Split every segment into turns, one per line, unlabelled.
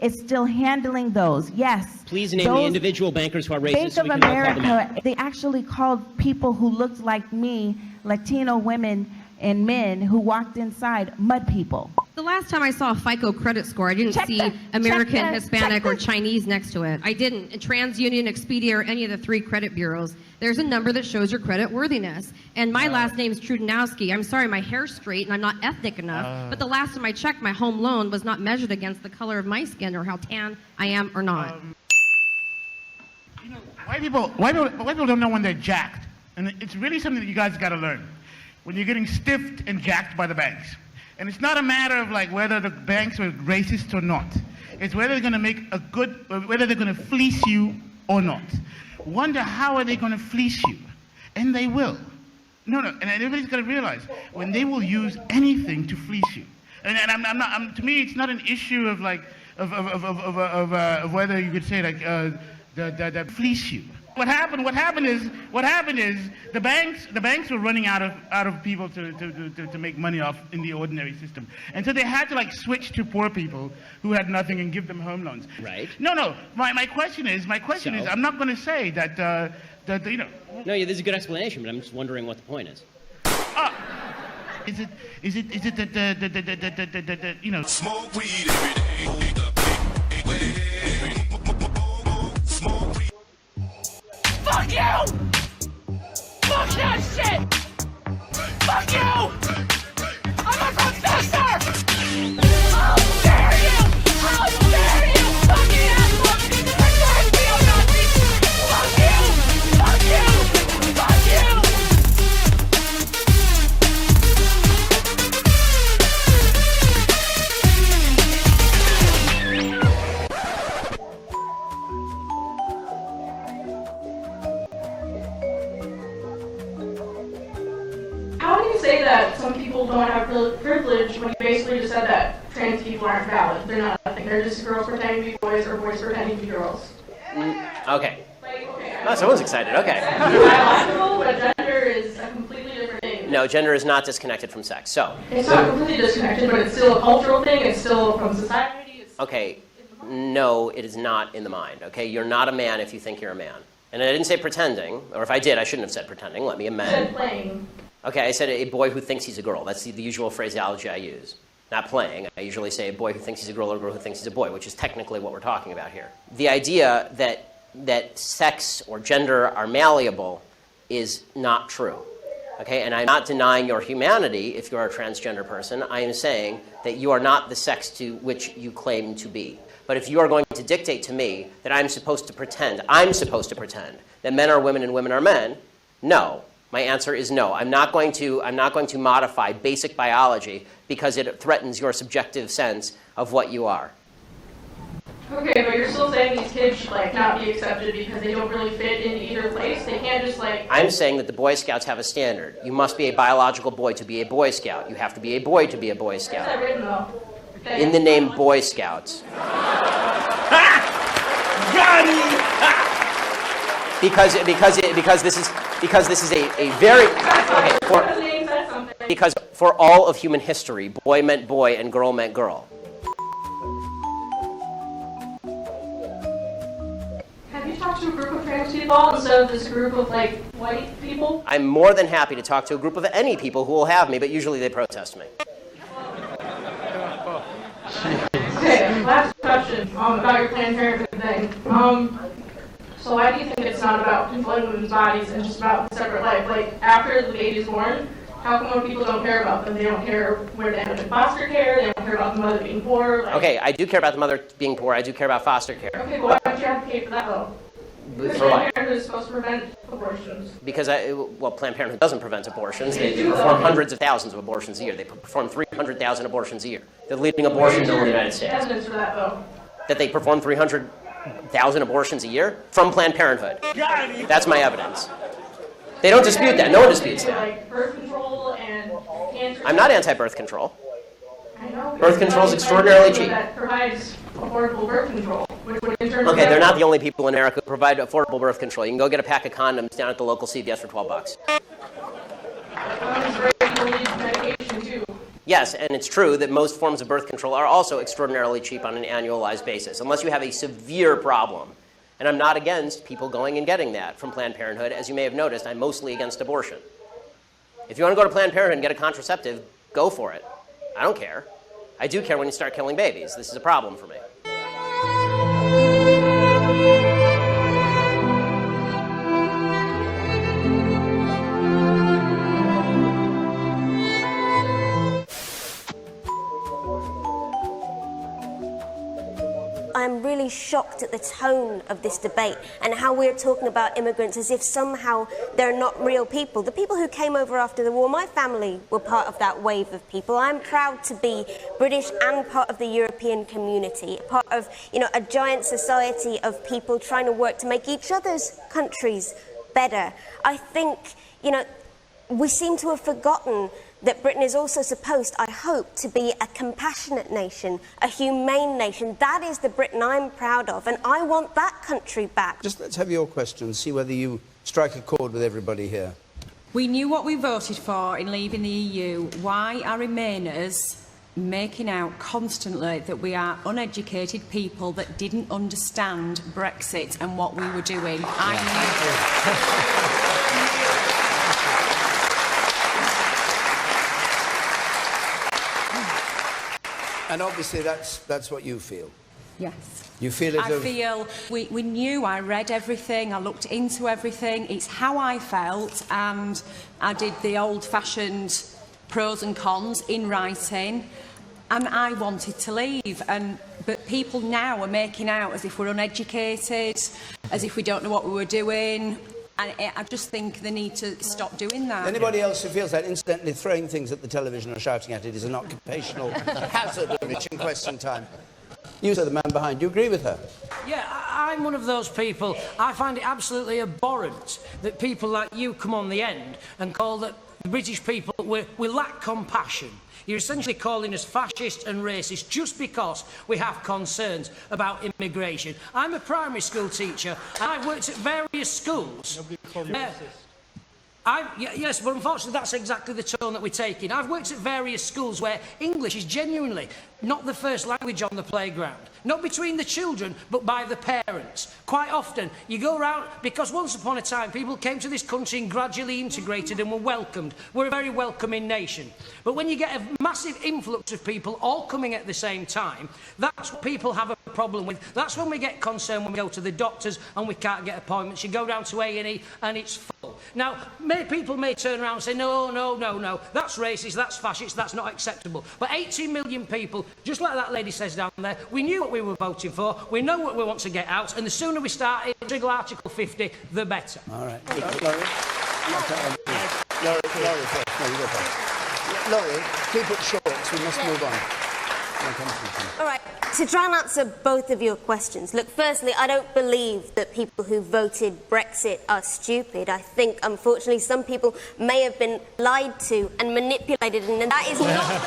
is still handling those. Yes.
Please name the individual bankers who are racist.
Bank of America, they actually called people who looked like me, Latino women and men who walked inside, mud people.
The last time I saw a FICO credit score, I didn't see American, Hispanic, or Chinese next to it. I didn't. In TransUnion, Expedia, or any of the 3 credit bureaus, there's a number that shows your credit worthiness. And my last name's Trudanowski. I'm sorry, my hair's straight and I'm not ethnic enough, but the last time I checked, my home loan was not measured against the color of my skin or how tan I am or not.
You know, white people don't know when they're jacked. And it's really something that you guys got to learn. When you're getting stiffed and jacked by the banks. And it's not a matter of like whether the banks are racist or not. It's whether they're going to make a good, whether they're going to fleece you or not. Wonder how are they going to fleece you? And they will. No, and everybody's got to realize when they will use anything to fleece you. And to me, it's not an issue of like of whether you could say like that fleece you. What happened is the banks were running out of people to make money off in the ordinary system, and so they had to like switch to poor people who had nothing and give them home loans.
Right.
No. My question is I'm not going to say that you know.
No, yeah, this is a good explanation, but I'm just wondering what the point is.
Is it that you know?
Smoke weed every day.
Fuck you! Fuck that shit! Fuck you! I'm a professor! How dare you! How dare you! Fucking asshole! Pretend we are Nazis! Fuck you! Fuck you! Fuck you!
How do you say that some people don't have privilege when you basically just said that trans people aren't valid? They're not nothing. They're just girls pretending to be boys or boys pretending to be girls.
Okay. Someone's excited. Okay.
Biological, but gender is a completely different thing.
No, gender is not disconnected from sex. So.
It's not completely disconnected, but it's still a cultural thing. It's still from society.
Okay. No, it is not in the mind. Okay, you're not a man if you think you're a man. And I didn't say pretending, or if I did, I shouldn't have said pretending. Let me amend.
You said playing.
Okay, I said a boy who thinks he's a girl. That's the usual phraseology I use. Not playing. I usually say a boy who thinks he's a girl or a girl who thinks he's a boy, which is technically what we're talking about here. The idea that sex or gender are malleable is not true. Okay, and I'm not denying your humanity if you're a transgender person. I am saying that you are not the sex to which you claim to be. But if you are going to dictate to me that I'm supposed to pretend that men are women and women are men, no. My answer is no. I'm not going to modify basic biology because it threatens your subjective sense of what you are.
Okay, but you're still saying these kids should like not be accepted because they don't really fit in either place. They can't just like.
I'm saying that the Boy Scouts have a standard. You must be a biological boy to be a Boy Scout. You have to be a boy to be a Boy Scout.
Where's that written though? Okay.
In the name Boy Scouts. Because this is a very because for all of human history, boy meant boy and girl meant girl.
Have you talked to a group of trans people instead of this group of like white people?
I'm more than happy to talk to a group of any people who will have me, but usually they protest me.
Okay, last question about your Planned Parenthood thing. So why do you think it's not about controlling women's bodies and just about the separate life? Like, after the baby is born, how come when people don't care about them? They don't care where they end up in foster care, they don't care about the mother being poor? Like,
Okay, I do care about the mother being poor, I do care about foster care.
Okay, but why don't you advocate for that though? Because
For
Planned
what?
Parenthood is supposed to prevent abortions.
Because, Planned Parenthood doesn't prevent abortions. They perform hundreds of thousands of abortions a year. They perform 300,000 abortions a year. They're the leading abortion mill in the United States.
Evidence for that though.
That they perform 300,000 abortions a year from Planned Parenthood. That's my evidence. They don't dispute that. No one disputes that.
Like birth control and cancer.
I'm not anti-birth control.
I know.
Birth control is extraordinarily cheap.
That provides affordable birth control. Which would in turn
Okay, they're not the only people in America who provide affordable birth control. You can go get a pack of condoms down at the local CVS for $12.
Medication too.
Yes, and it's true that most forms of birth control are also extraordinarily cheap on an annualized basis, unless you have a severe problem. And I'm not against people going and getting that from Planned Parenthood. As you may have noticed, I'm mostly against abortion. If you want to go to Planned Parenthood and get a contraceptive, go for it. I don't care. I do care when you start killing babies. This is a problem for me.
I'm really shocked at the tone of this debate and how we're talking about immigrants as if somehow they're not real people. The people who came over after the war, my family were part of that wave of people. I'm proud to be British and part of the European community, part of, a giant society of people trying to work to make each other's countries better. I think, we seem to have forgotten that Britain is also supposed, I hope, to be a compassionate nation, a humane nation. That is the Britain I'm proud of, and I want that country back.
Just let's have your questions, see whether you strike a chord with everybody here.
We knew what we voted for in leaving the EU. Why are Remainers making out constantly that we are uneducated people that didn't understand Brexit and what we were doing?
And obviously that's what you feel.
Yes.
You feel it.
I feel we knew, I read everything, I looked into everything. It's how I felt, and I did the old-fashioned pros and cons in writing, and I wanted to leave. But people now are making out as if we're uneducated, as if we don't know what we were doing. And I just think they need to stop doing that.
Anybody else who feels that incidentally throwing things at the television or shouting at it is an occupational hazard of it in question time? You, sir, the man behind, do you agree with her?
Yeah, I'm one of those people. I find it absolutely abhorrent that people like you come on the end and call that the British people, we lack compassion. You're essentially calling us fascist and racist just because we have concerns about immigration. I'm a primary school teacher, and I've worked at various schools.
Nobody called you racist.
Yes, but unfortunately that's exactly the tone that we're taking. I've worked at various schools where English is genuinely not the first language on the playground. Not between the children, but by the parents. Quite often, you go around, because once upon a time, people came to this country and gradually integrated and were welcomed. We're a very welcoming nation. But when you get a massive influx of people all coming at the same time, that's what people have a problem with. That's when we get concerned when we go to the doctors and we can't get appointments. You go down to A&E and it's full. Now, people may turn around and say, no, that's racist, that's fascist, that's not acceptable. But 18 million people, just like that lady says down there, we knew what we were voting for, we know what we want to get out, and the sooner we start it, trigger Article 50, the better.
All right. Laurie, first. No, you go first. Laurie, keep it short, so we must move on.
All right, to try and answer both of your questions. Look, firstly, I don't believe that people who voted Brexit are stupid. I think, unfortunately, some people may have been lied to and manipulated, and that is not...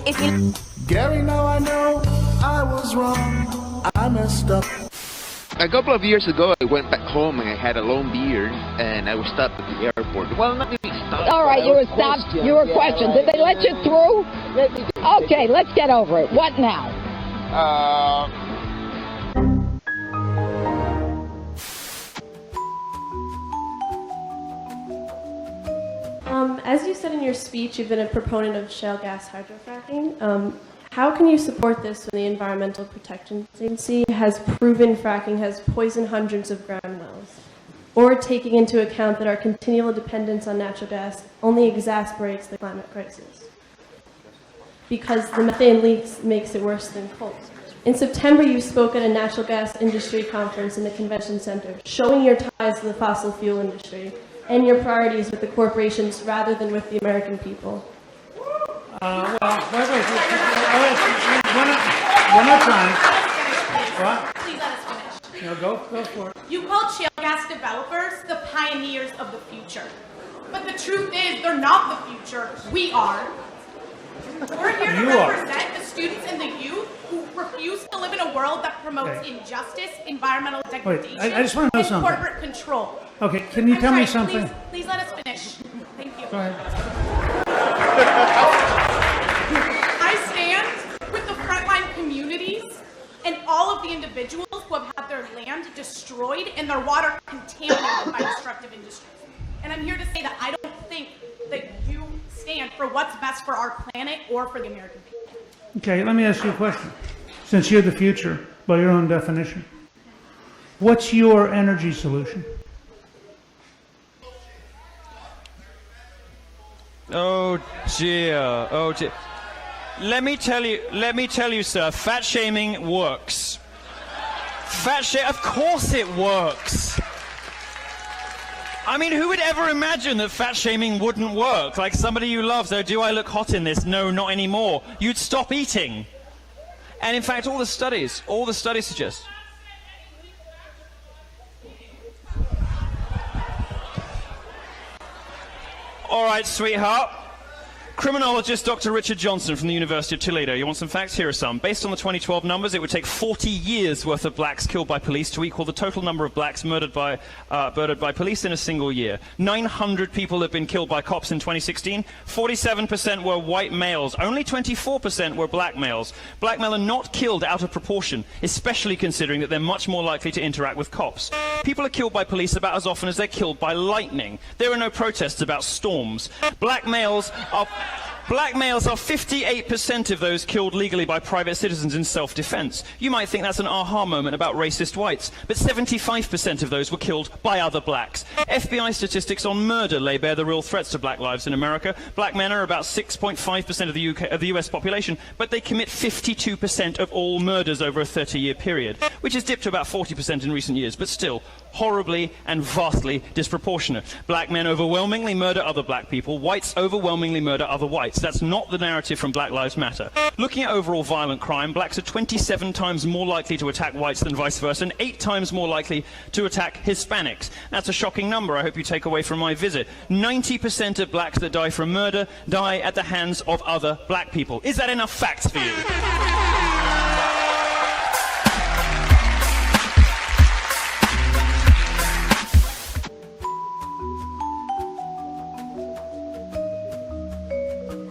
If you...
Gary, now I know I was wrong. I messed up.
A couple of years ago, I went back home and I had a long beard, and I was stopped at the airport. Well, not really stopped.
All right, you were stopped. You were questioned. Did they let you through? Okay, let's get over it. What now?
As you said in your speech, you've been a proponent of shale gas hydrofracking. How can you support this when the Environmental Protection Agency has proven fracking has poisoned hundreds of ground wells? Or taking into account that our continual dependence on natural gas only exacerbates the climate crisis? Because the methane leaks makes it worse than coal. In September, you spoke at a natural gas industry conference in the convention center, showing your ties to the fossil fuel industry and your priorities with the corporations rather than with the American people.
One more time. What?
Please let us finish.
No, go for it.
You called shale gas developers the pioneers of the future. But the truth is, they're not the future. We are. We're here to represent the
students and the youth who refuse to live in a world that promotes injustice, environmental degradation,
I just want to know
and
something.
corporate control.
Okay, can you tell me
sorry,
something?
Please let us finish. Thank you.
Go ahead.
I stand with the frontline communities and all of the individuals who have had their land destroyed and their water contaminated by destructive industries. And I'm here to say that I don't think that you stand for what's best for our planet or for the American people.
Okay, let me ask you a question. Since you're the future, by your own definition, what's your energy solution?
Oh dear, oh dear. Let me tell you, sir, fat shaming works. Of course it works. I mean, who would ever imagine that fat shaming wouldn't work? Like somebody you love, so do I look hot in this? No, not anymore. You'd stop eating. And in fact, all the studies suggest. All right, sweetheart. Criminologist Dr. Richard Johnson from the University of Toledo. You want some facts? Here are some. Based on the 2012 numbers, it would take 40 years worth of blacks killed by police to equal the total number of blacks murdered by police in a single year. 900 people have been killed by cops in 2016. 47% were white males. Only 24% were black males. Black men are not killed out of proportion, especially considering that they're much more likely to interact with cops. People are killed by police about as often as they're killed by lightning. There are no protests about storms. Black males are 58% of those killed legally by private citizens in self-defense. You might think that's an aha moment about racist whites, but 75% of those were killed by other blacks. FBI statistics on murder lay bare the real threats to black lives in America. Black men are about 6.5% of the US population, but they commit 52% of all murders over a 30-year period, which has dipped to about 40% in recent years, but still horribly and vastly disproportionate. Black men overwhelmingly murder other black people. Whites overwhelmingly murder other whites. That's not the narrative from Black Lives Matter. Looking at overall violent crime, blacks are 27 times more likely to attack whites than vice versa, and 8 times more likely to attack Hispanics. That's a shocking number I hope you take away from my visit. 90% of blacks that die from murder die at the hands of other black people. Is that enough facts for you?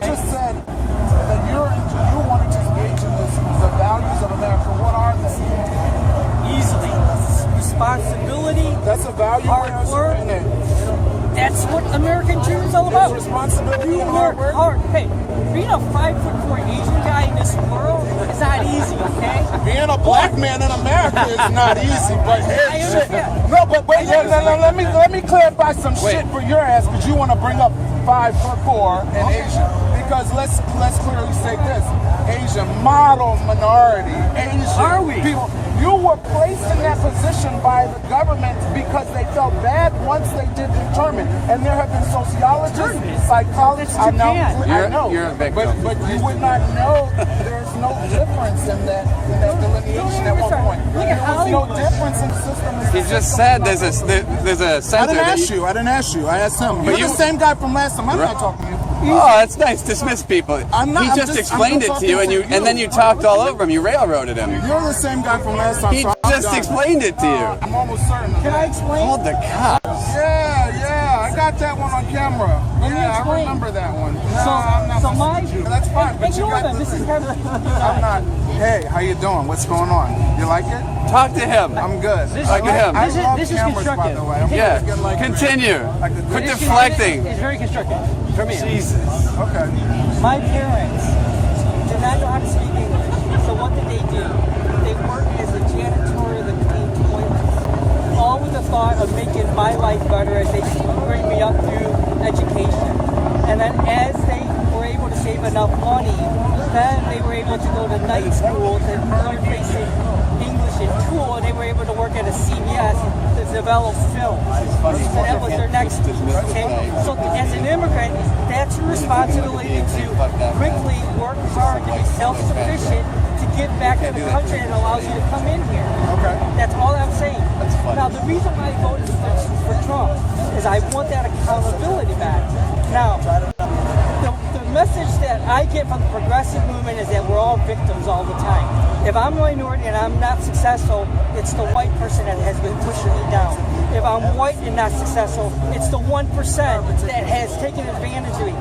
Just said that you wanted to engage in the values of America. What are they?
Easily. Responsibility.
That's a value.
Hard work. That's what American dream is all about.
It's responsibility.
You work hard. Hey, being a 5'4" Asian guy in this world is not easy, okay?
Being a black man in America is not easy, but
I understand.
No, but wait, let me clarify some shit for your ass, because you want to bring up 5'4" and Asian. Because let's clearly say this: Asian model minority, Asian people. You were placed in that position by the government because they felt bad once they did determine. And there have been sociologists, psychologists. I know.
You're a victim.
But you would not know. There's no difference in that delineation at one point. There was no difference in the system.
He just said there's a center.
I didn't ask you. I asked him. You're the same guy from last time. I'm not talking to you.
Oh, that's nice. Dismiss people. He just explained it to you, and then you talked all over him. You railroaded him.
You're the same guy from last time.
He just explained it to you.
I'm almost certain.
Can I explain?
Hold the cops.
Yeah. I got that one on camera. I remember that one. I'm not That's fine. But you got this. I'm not. Hey, how you doing? What's going on? You like it?
Talk to him.
I'm good.
Talk to him.
This is constructive.
Continue. Quit deflecting.
It's very constructive. For me.
Jesus.
Okay.
My parents did not know how to speak English. So what did they do? They worked as a janitor that cleaned toilets. All with the thought of making my life better as they bring me up through education. And then as they were able to save enough money, then they were able to go to night school to learn basic English and tool, and they were able to work at a CBS to develop film. So that was their next. Okay? So as an immigrant, that's your responsibility to quickly work hard to be self-sufficient to get back to the country that allows you to come in here.
Okay.
That's all I'm saying. Now, the reason why I voted for Trump is I want that accountability back. Now, the message that I get from the progressive movement is that we're all victims all the time. If I'm a minority and I'm not successful, it's the white person that has been pushing me down. If I'm white and not successful, it's the 1% that has taken advantage of me.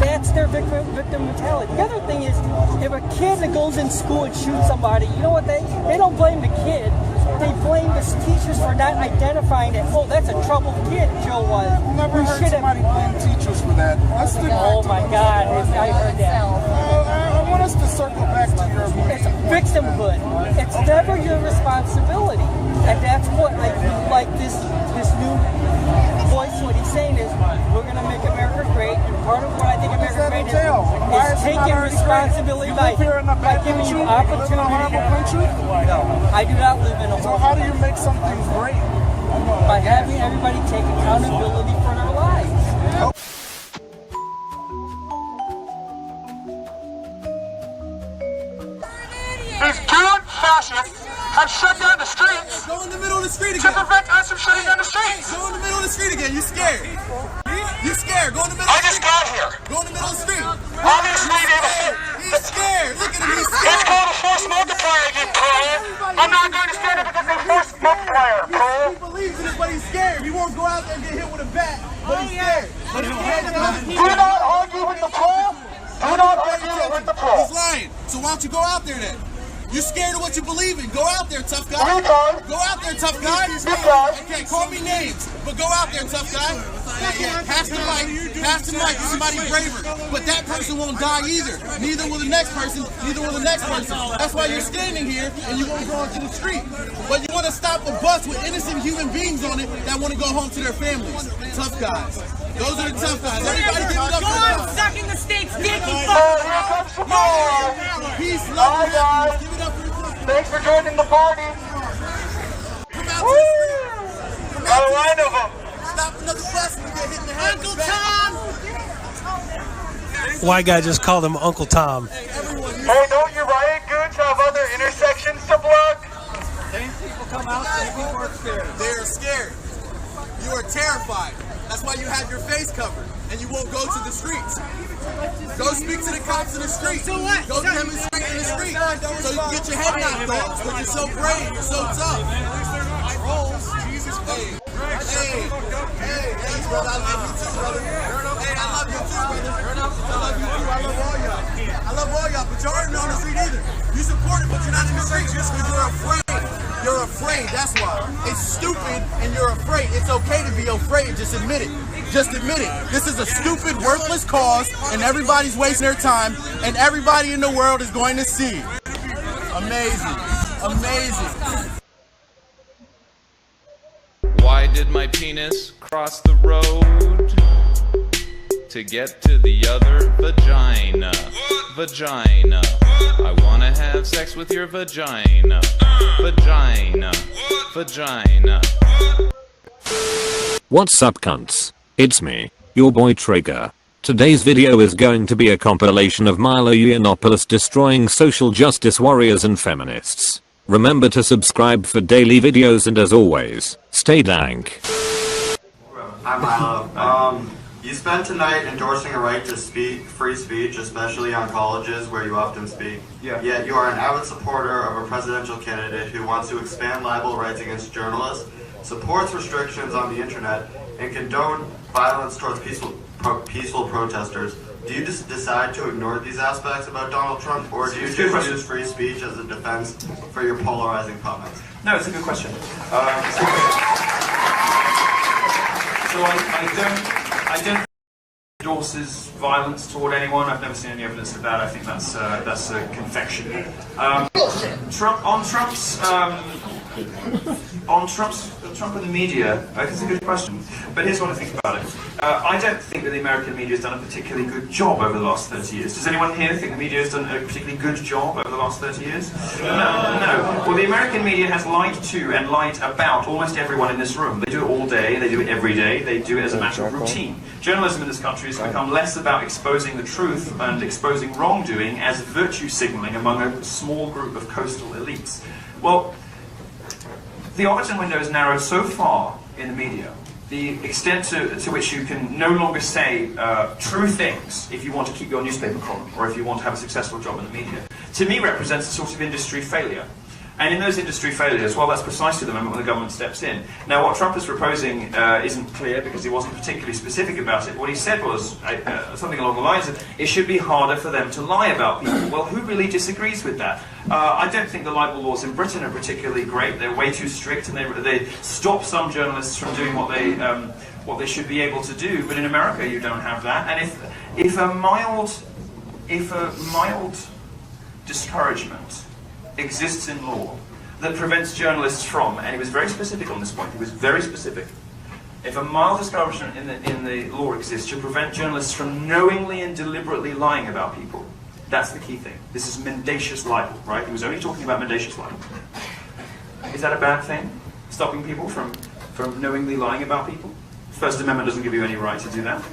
That's their victim mentality. The other thing is, if a kid that goes in school and shoots somebody, you know what they don't blame the kid. They blame the teachers for not identifying that, oh, that's a troubled kid Joe was.
I've never heard somebody blame teachers for that. Let's stick
Oh my God, I heard that.
I want us to circle back to your
It's victimhood. It's never your responsibility. And that's what I like this new voice, what he's saying is, we're going to make America great. And part of what I think America great is taking responsibility by giving you opportunity. No, I do not live in a
So how do you make something great?
By having everybody take accountability for their lives.
These good fascists have shut down the streets.
Go in the middle of the street
To
again.
prevent us from shutting down the streets.
Go in the middle of the street again. You scared? You scared? Go in the middle.
I just got here.
Go in the middle of the street.
Obviously,
He's scared. Look at him. He's
it's
scared.
called a force multiplier, you fool. I'm not going to stand up against a force multiplier, fool.
He believes in it, but he's scared. He won't go out there and get hit with a bat, but he's scared. But he's
Do not argue with the fool. Do not argue with the fool.
He's lying. So why don't you go out there then? You're scared of what you believe in. Go out there, tough guy.
Retard.
Go out there, tough guy.
Retard.
Okay, call me names, but go out there, tough guy. Yeah. Pass the mic to somebody braver. But that person won't die either. Neither will the next person. Neither will the next person. That's why you're standing here and you won't go into the street. But you want to stop a bus with innocent human beings on it that want to go home to their families. Tough guys. Those are the tough guys. Everybody give it up for them.
sucking the state's dick, you fuck.
Peace, love,
guys.
give it up for the
Thanks for joining the party.
Come out to the street. Come
Got a
out
line of them.
Stop another bus and you get hit in the head.
Uncle Tom.
White guy just called him Uncle Tom.
Hey, don't you riot goons have other intersections to block?
Same people come out, same people are scared. They're scared. You are terrified. That's why you have your face covered and you won't go to the streets. Go speak to the cops in the street. So what? Go demonstrate in the street so you can get your head knocked off. But you're so brave, you're so tough. Hey, brother, I love you too, brother. Hey, I love you too, brother. I love you too. I love all y'all. I love all y'all, but y'all aren't on the street either. You support it, but you're not in the street just because you're afraid. You're afraid, that's why. It's stupid and you're afraid. It's okay to be afraid, just admit it. Just admit it. This is a stupid, worthless cause, and everybody's wasting their time, and everybody in the world is going to see. Amazing. Amazing.
Why did my penis cross the road to get to the other vagina? Vagina. I wanna have sex with your vagina. Vagina. Vagina.
What's up, cunts? It's me, your boy Traeger. Today's video is going to be a compilation of Milo Yiannopoulos destroying social justice warriors and feminists. Remember to subscribe for daily videos, and as always, stay dank.
Hi Milo. You spent tonight endorsing a right to speak, free speech, especially on colleges where you often speak.
Yeah.
Yet you are an avid supporter of a presidential candidate who wants to expand libel rights against journalists, supports restrictions on the internet, and condone violence towards peaceful protesters. Do you just decide to ignore these aspects about Donald Trump, or do you just use free speech as a defense for your polarizing comments?
No, it's a good question. So I don't endorses violence toward anyone. I've never seen any evidence of that. I think that's a confection. Trump and the media, I think it's a good question. But here's what I think about it. I don't think that the American media has done a particularly good job over the last 30 years. Does anyone here think the media has done a particularly good job over the last 30 years? No. Well, the American media has lied to and lied about almost everyone in this room. They do it all day, they do it every day, they do it as a matter of routine. Journalism in this country has become less about exposing the truth and exposing wrongdoing as virtue signaling among a small group of coastal elites. Well, the Overton window is narrowed so far in the media the extent to which you can no longer say true things if you want to keep your newspaper column or if you want to have a successful job in the media, to me represents a sort of industry failure. And in those industry failures, well, that's precisely the moment when the government steps in. Now, what Trump is proposing isn't clear because he wasn't particularly specific about it. What he said was something along the lines of, it should be harder for them to lie about people. Well, who really disagrees with that? I don't think the libel laws in Britain are particularly great. They're way too strict, and they stop some journalists from doing what they should be able to do. But in America, you don't have that. And if a mild discouragement exists in law that prevents journalists from, and he was very specific on this point, he was very specific, if a mild discouragement in the law exists to prevent journalists from knowingly and deliberately lying about people, that's the key thing. This is mendacious libel, right? He was only talking about mendacious libel. Is that a bad thing? Stopping people from knowingly lying about people? First Amendment doesn't give you any right to do that.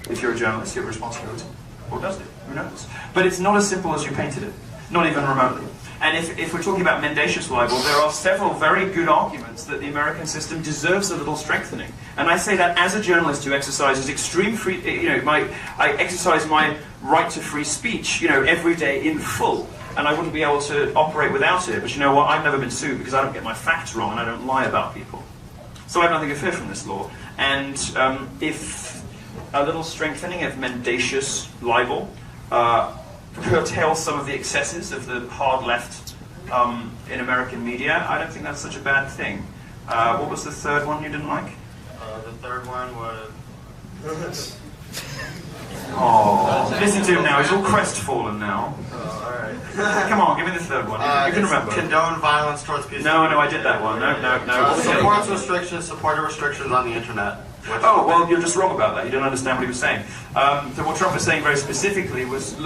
If you're a journalist, you have a responsibility. Or does it? Who knows? But it's not as simple as you painted it. Not even remotely. And if we're talking about mendacious libel, there are several very good arguments that the American system deserves a little strengthening. And I say that as a journalist who exercises extreme free, I exercise my right to free speech, every day in full. And I wouldn't be able to operate without it. But you know what? I've never been sued because I don't get my facts wrong and I don't lie about people. So I have nothing to fear from this law. And if a little strengthening of mendacious libel curtails some of the excesses of the hard left in American media, I don't think that's such a bad thing. What was the third one you didn't like?
The third one was...
Oh, listen to him now, he's all crestfallen now.
Alright.
Come on, give me the third one. You can remember.
Condone violence towards peaceful...
No, I did that one. No.
Supported restrictions on the internet.
Oh, well, you're just wrong about that. You don't understand what he was saying. So what Trump was saying very specifically was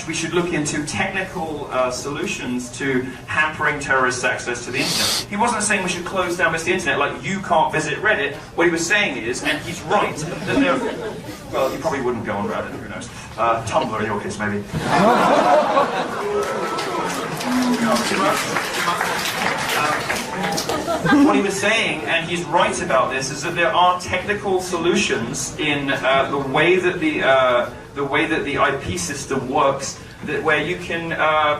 we should look into technical solutions to hampering terrorists' access to the internet. He wasn't saying we should close down the internet, like you can't visit Reddit. What he was saying is, and he's right, that there... Well, you probably wouldn't go on Reddit, who knows. Tumblr in your case, maybe. What he was saying, and he's right about this, is that there are technical solutions in the way that the IP system works, where you can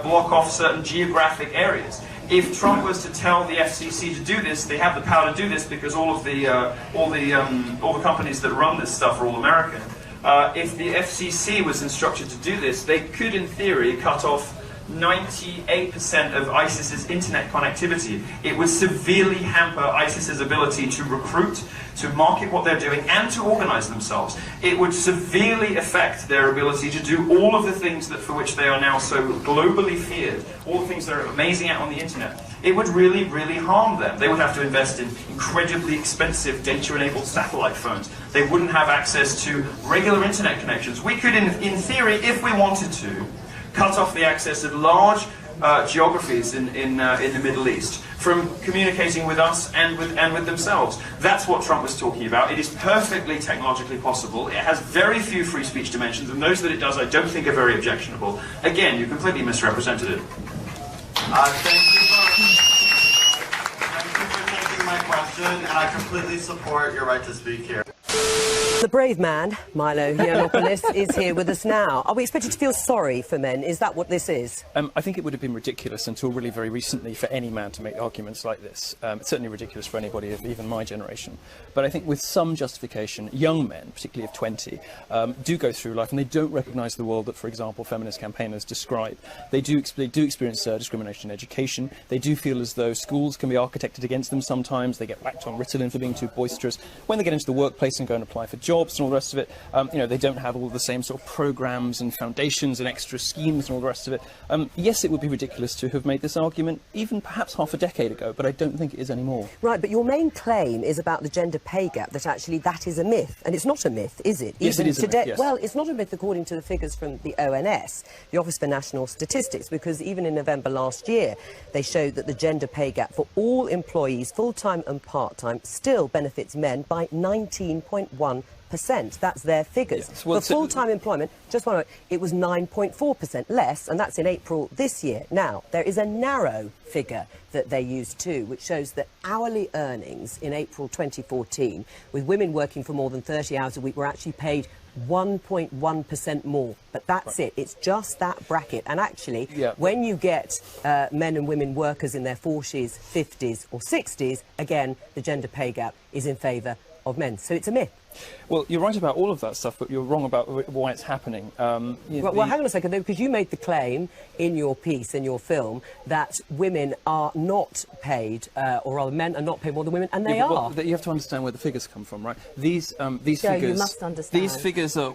block off certain geographic areas. If Trump was to tell the FCC to do this, they have the power to do this because all the companies that run this stuff are all American. If the FCC was instructed to do this, they could, in theory, cut off 98% of ISIS's internet connectivity. It would severely hamper ISIS's ability to recruit, to market what they're doing, and to organize themselves. It would severely affect their ability to do all of the things for which they are now so globally feared, all the things they're amazing at on the internet. It would really, really harm them. They would have to invest in incredibly expensive data-enabled satellite phones. They wouldn't have access to regular internet connections. We could, in theory, if we wanted to, cut off the access of large geographies in the Middle East from communicating with us and with themselves. That's what Trump was talking about. It is perfectly technologically possible. It has very few free speech dimensions, and those that it does I don't think are very objectionable. Again, you completely misrepresented it.
Thank you for taking my question, and I completely support your right to speak here.
The brave man, Milo Yiannopoulos, is here with us now. Are we expected to feel sorry for men? Is that what this is?
I think it would have been ridiculous until really very recently for any man to make arguments like this. It's certainly ridiculous for anybody of even my generation. But I think with some justification, young men, particularly of 20, do go through life and they don't recognise the world that, for example, feminist campaigners describe. They do experience discrimination in education. They do feel as though schools can be architected against them sometimes. They get whacked on Ritalin for being too boisterous. When they get into the workplace and go and apply for jobs and all the rest of it, they don't have all the same sort of programs and foundations and extra schemes and all the rest of it. Yes, it would be ridiculous to have made this argument even perhaps half a decade ago, but I don't think it is anymore.
Right, but your main claim is about the gender pay gap, that actually that is a myth. And it's not a myth, is it?
Yes, it is a myth, yes.
Well, it's not a myth according to the figures from the ONS, the Office for National Statistics, because even in November last year, they showed that the gender pay gap for all employees, full-time and part-time, still benefits men by 19.1%. That's their figures.
Yes. Well,
for full-time employment, just one moment, it was 9.4% less, and that's in April this year. Now, there is a narrow figure that they use too, which shows that hourly earnings in April 2014, with women working for more than 30 hours a week, were actually paid 1.1% more. But that's it. It's just that bracket. And actually, when you get men and women workers in their 40s, 50s or 60s, again, the gender pay gap is in favour of men. So it's a myth.
Well, you're right about all of that stuff, but you're wrong about why it's happening.
Well, hang on a second, though, because you made the claim in your piece, in your film, that women are not paid, or rather men are not paid more than women, and they are.
Well, you have to understand where the figures come from, right? These figures...
you must understand.
These figures are...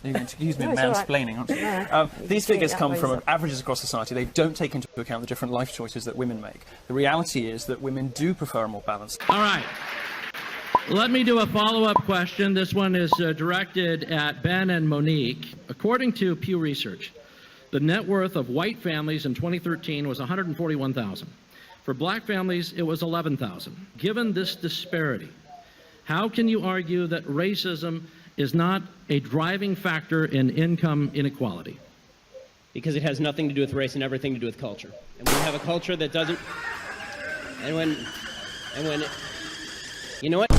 You're going to accuse me of
No, it's
mansplaining, aren't you?
No.
These figures come from averages across society. They don't take into account the different life choices that women make. The reality is that women do prefer a more balanced...
All right. Let me do a follow-up question. This one is directed at Ben and Monique. According to Pew Research, the net worth of white families in 2013 was $141,000. For black families, it was $11,000. Given this disparity, how can you argue that racism is not a driving factor in income inequality?
Because it has nothing to do with race and everything to do with culture. And we have a culture that doesn't... And when you know what?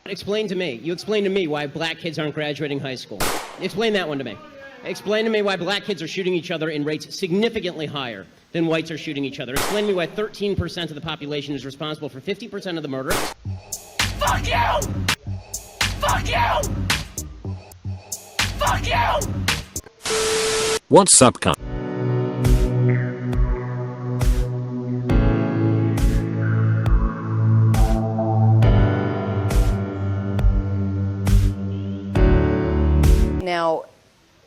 Explain to me. You explain to me why black kids aren't graduating high school. Explain that one to me. Explain to me why black kids are shooting each other in rates significantly higher than whites are shooting each other. Explain to me why 13% of the population is responsible for 50% of the murders.
Fuck you! Fuck you! Fuck you!
What's up, cunt?
Now,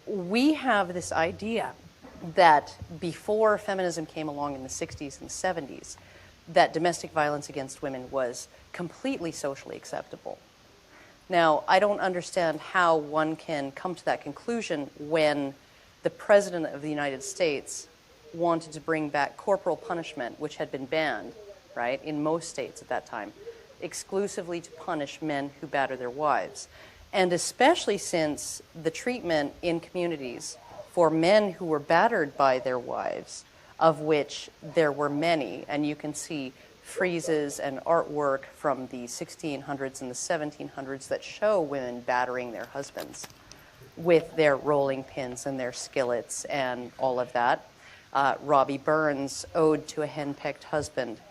we have this idea that before feminism came along in the 60s and 70s, that domestic violence against women was completely socially acceptable. Now, I don't understand how one can come to that conclusion when the President of the United States wanted to bring back corporal punishment, which had been banned, right, in most states at that time, exclusively to punish men who batter their wives. And especially since the treatment in communities for men who were battered by their wives, of which there were many, and you can see friezes and artwork from the 1600s and the 1700s that show women battering their husbands with their rolling pins and their skillets and all of that. Robbie Burns' Ode to a Henpecked Husband.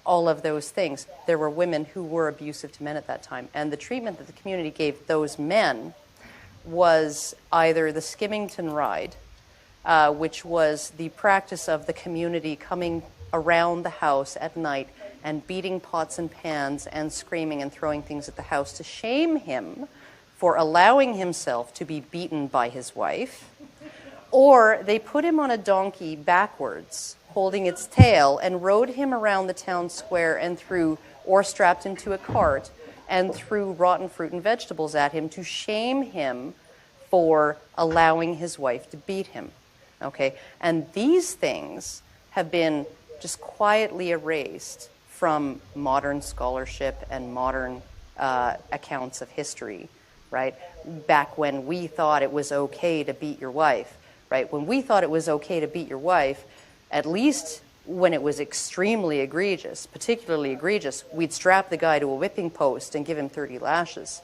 All of those things. There were women who were abusive to men at that time. And the treatment that the community gave those men was either the Skimmington Ride, which was the practice of the community coming around the house at night and beating pots and pans and screaming and throwing things at the house to shame him for allowing himself to be beaten by his wife. Or they put him on a donkey backwards, holding its tail, and rode him around the town square and threw, or strapped him to a cart, and threw rotten fruit and vegetables at him to shame him for allowing his wife to beat him. Okay? And these things have been just quietly erased from modern scholarship and modern accounts of history, right? Back when we thought it was okay to beat your wife, right? When we thought it was okay to beat your wife, at least when it was extremely egregious, particularly egregious, we'd strap the guy to a whipping post and give him 30 lashes.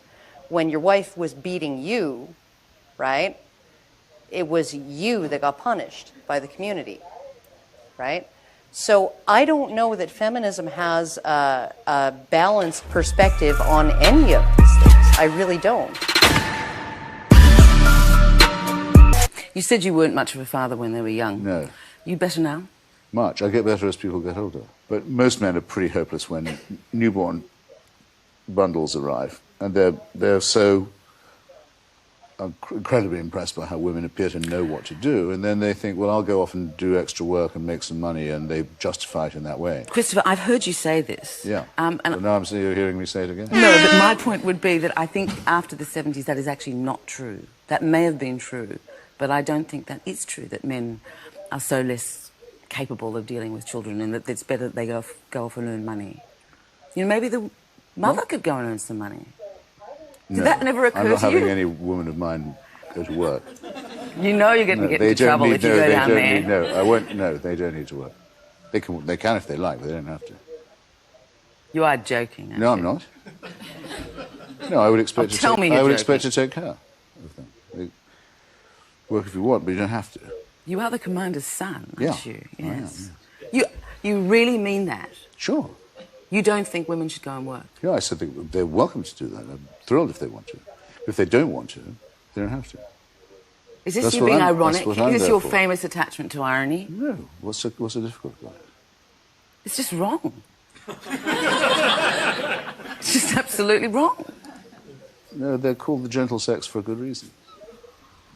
When your wife was beating you, right, it was you that got punished by the community, right? So I don't know that feminism has a balanced perspective on any of these things. I really don't.
You said you weren't much of a father when they were young.
No.
You better now?
Much. I get better as people get older. But most men are pretty hopeless when newborn bundles arrive. And they're so incredibly impressed by how women appear to know what to do. And then they think, well, I'll go off and do extra work and make some money, and they justify it in that way.
Christopher, I've heard you say this.
Yeah.
And
so now you're hearing me say it again?
No, but my point would be that I think after the 70s that is actually not true. That may have been true, but I don't think that is true, that men are so less capable of dealing with children and that it's better that they go off and earn money. You know, maybe the mother could go and earn some money. Did that never occur to you?
I'm not having any woman of mine go to work.
You know you're going to get into trouble if you go down there.
No, I won't. No, they don't need to work. They can if they like, but they don't have to.
You are joking.
No, I'm not. No, I would expect I would expect to take care of them. They work if you want, but you don't have to.
You are the commander's son, aren't you? Yes.
I am,
You really mean that?
Sure.
You don't think women should go and work?
Yeah, I said they're welcome to do that. I'm thrilled if they want to. If they don't want to, they don't have to.
Is this you being ironic? Is this your famous attachment to irony?
No. What's so difficult about it?
It's just wrong. It's just absolutely wrong.
No, they're called the gentle sex for a good reason.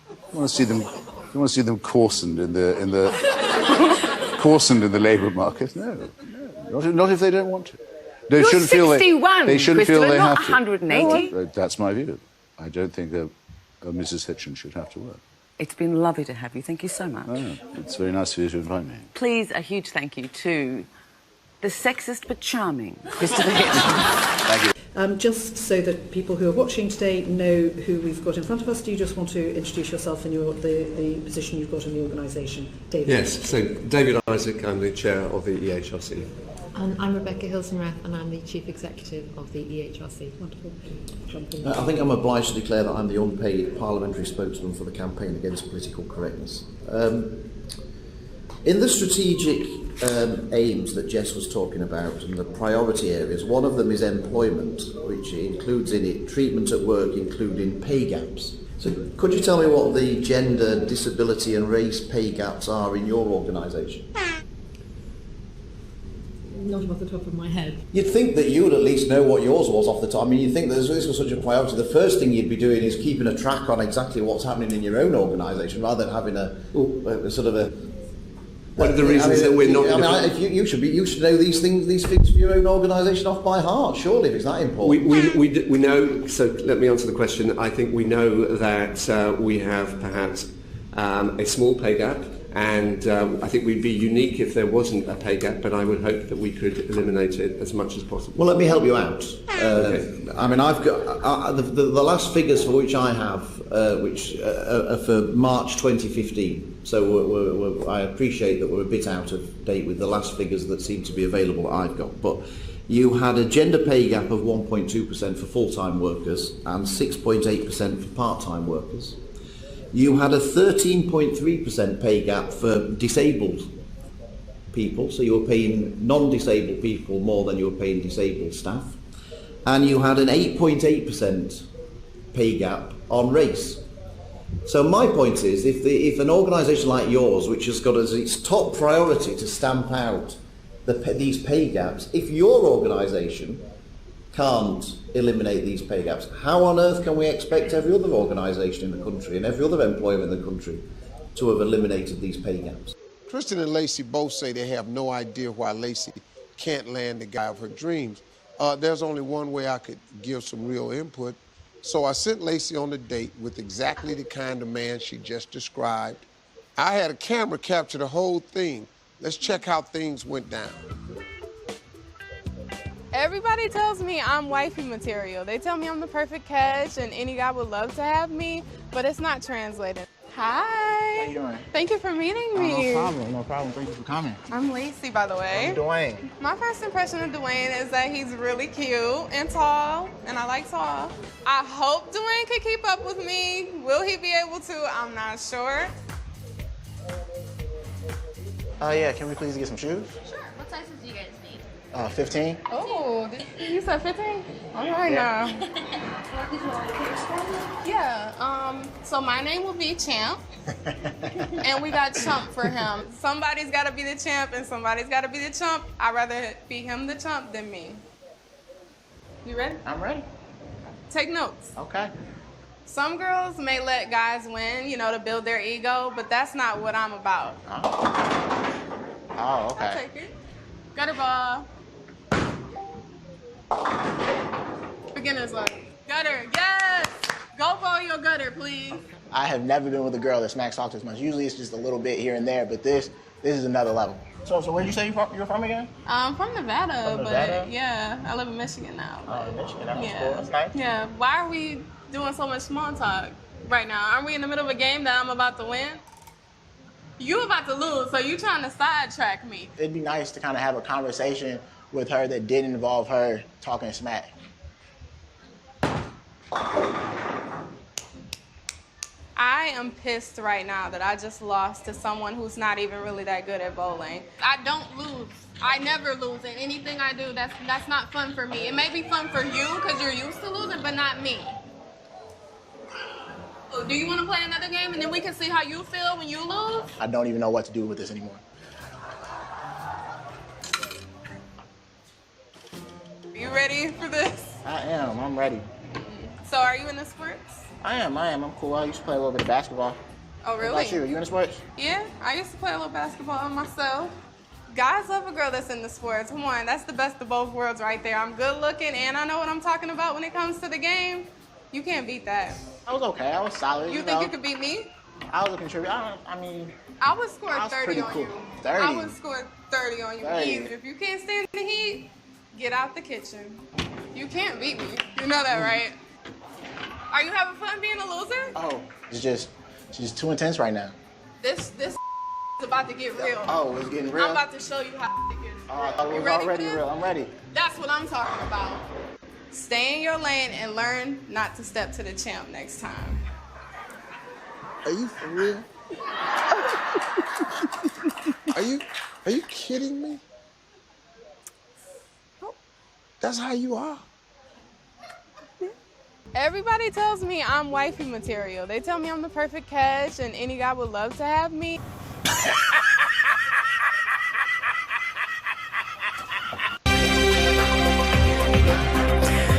You want to see them. You want to see them coarsened in the coarsened in the labour market? No, not if they don't want to. They
You're
shouldn't
61,
they shouldn't feel they
not
have to.
180.
No, that's my view. I don't think a Mrs. Hitchens should have to work.
It's been lovely to have you. Thank you so much.
Oh, it's very nice of you to invite me.
Please, a huge thank you to the sexist but charming Christopher Hitchens.
Thank you.
Just so that people who are watching today know who we've got in front of us, do you just want to introduce yourself and the position you've got in the organisation? David.
Yes, so David Isaac, I'm the chair of the EHRC.
And I'm Rebecca Hilson-Rath, and I'm the Chief Executive of the EHRC. Wonderful.
I think I'm obliged to declare that I'm the unpaid parliamentary spokesman for the campaign against political correctness. In the strategic aims that Jess was talking about and the priority areas, one of them is employment, which includes in it treatment at work, including pay gaps. So could you tell me what the gender, disability and race pay gaps are in your organisation?
Not off the top of my head.
You'd think that you would at least know what yours was off the top. I mean, you'd think that this was such a priority. The first thing you'd be doing is keeping a track on exactly what's happening in your own organisation, rather than having a sort of a...
One of the reasons that we're not...
you should know these figures for your own organisation off by heart, surely, if it's that important.
We know, so let me answer the question. I think we know that we have perhaps a small pay gap, and I think we'd be unique if there wasn't a pay gap, but I would hope that we could eliminate it as much as possible.
Well, let me help you out.
Okay.
I mean, I've got the last figures for which I have, which are for March 2015. So I appreciate that we're a bit out of date with the last figures that seem to be available that I've got. But you had a gender pay gap of 1.2% for full-time workers and 6.8% for part-time workers. You had a 13.3% pay gap for disabled people, so you were paying non-disabled people more than you were paying disabled staff. And you had an 8.8% pay gap on race. So my point is, if an organisation like yours, which has got as its top priority to stamp out these pay gaps, if your organisation can't eliminate these pay gaps, how on earth can we expect every other organisation in the country and every other employer in the country to have eliminated these pay gaps?
Kristen and Lacey both say they have no idea why Lacey can't land the guy of her dreams. There's only one way I could give some real input. So I sent Lacey on a date with exactly the kind of man she just described. I had a camera capture the whole thing. Let's check how things went down.
Everybody tells me I'm wifey material. They tell me I'm the perfect catch and any guy would love to have me, but it's not translating. Hi.
How you doing?
Thank you for meeting me.
No problem. Thank you for coming.
I'm Lacey, by the way.
I'm Dwayne.
My first impression of Dwayne is that he's really cute and tall, and I like tall. I hope Dwayne could keep up with me. Will he be able to? I'm not sure.
Yeah, can we please get some shoes?
Sure. What sizes do you guys need?
15.
Oh, you said 15? All right
Yeah.
now. Yeah, so my name will be Champ, and we got Chump for him. Somebody's got to be the champ, and somebody's got to be the chump. I'd rather be him the chump than me. You ready?
I'm ready.
Take notes.
Okay.
Some girls may let guys win, you know, to build their ego, but that's not what I'm about.
Oh, okay.
I'll take it. Gutter ball. Beginner's luck. Gutter, yes! Go ball your gutter, please.
I have never been with a girl that smacks talk this much. Usually it's just a little bit here and there, but this is another level. So where did you say you're from again?
I'm from Nevada,
From Nevada?
but yeah, I live in Michigan now.
Oh, Michigan, that's
yeah.
cool. That's nice.
Yeah. Why are we doing so much small talk right now? Aren't we in the middle of a game that I'm about to win? You about to lose, so you trying to sidetrack me.
It'd be nice to kind of have a conversation with her that didn't involve her talking smack.
I am pissed right now that I just lost to someone who's not even really that good at bowling. I don't lose. I never lose in anything I do. That's not fun for me. It may be fun for you because you're used to losing, but not me. Do you want to play another game and then we can see how you feel when you lose?
I don't even know what to do with this anymore.
You ready for this?
I am. I'm ready.
So are you in the sports?
I am. I'm cool. I used to play a little bit of basketball.
Oh, really?
What about you? Are you in the sports?
Yeah, I used to play a little basketball myself. Guys love a girl that's in the sports. Come on, that's the best of both worlds right there. I'm good looking and I know what I'm talking about when it comes to the game. You can't beat that.
I was okay. I was solid.
You think you could beat me?
I was a contributor. I mean...
I would score 30 on
cool.
you.
30?
I would score 30 on you.
30.
Easy. If you can't stand the heat, get out the kitchen. You can't beat me. You know that, right? Are you having fun being a loser?
Oh, it's just too intense right now.
This is about to get real.
Oh, it's getting real?
I'm about to show you how it gets real.
Oh, it was already real. I'm ready.
That's what I'm talking about. Stay in your lane and learn not to step to the champ next time.
Are you for real? Are you kidding me? That's how you are.
Everybody tells me I'm wifey material. They tell me I'm the perfect catch and any guy would love to have me.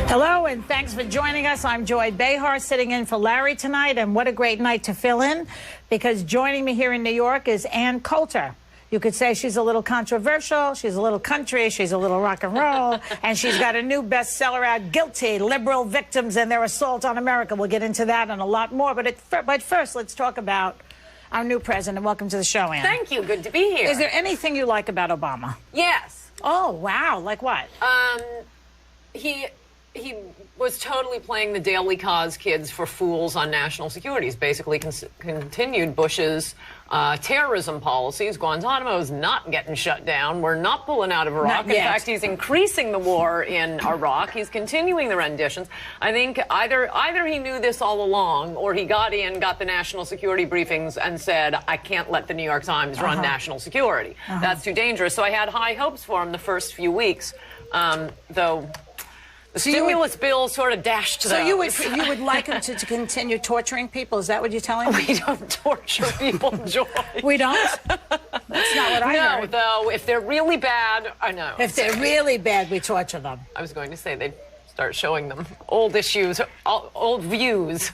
Hello, and thanks for joining us. I'm Joy Behar, sitting in for Larry tonight, and what a great night to fill in, because joining me here in New York is Ann Coulter. You could say she's a little controversial, she's a little country, she's a little rock and roll, and she's got a new bestseller out, Guilty, Liberal Victims and Their Assault on America. We'll get into that and a lot more, but first, let's talk about our new president. Welcome to the show, Ann.
Thank you. Good to be here.
Is there anything you like about Obama?
Yes.
Oh, wow. Like what?
He was totally playing the daily cause kids for fools on national security. He's basically continued Bush's terrorism policies. Guantanamo is not getting shut down. We're not pulling out of Iraq. In fact, he's increasing the war in Iraq. He's continuing the renditions. I think either he knew this all along, or he got the national security briefings and said, I can't let the New York Times run national security. That's too dangerous. So I had high hopes for him the first few weeks, though the stimulus bill sort of dashed those.
So you would like him to continue torturing people? Is that what you're telling me?
We don't torture people, Joy.
We don't? That's not what I heard.
No, though, if they're really bad, I know.
If they're really bad, we torture them.
I was going to say they'd start showing them old issues, old views.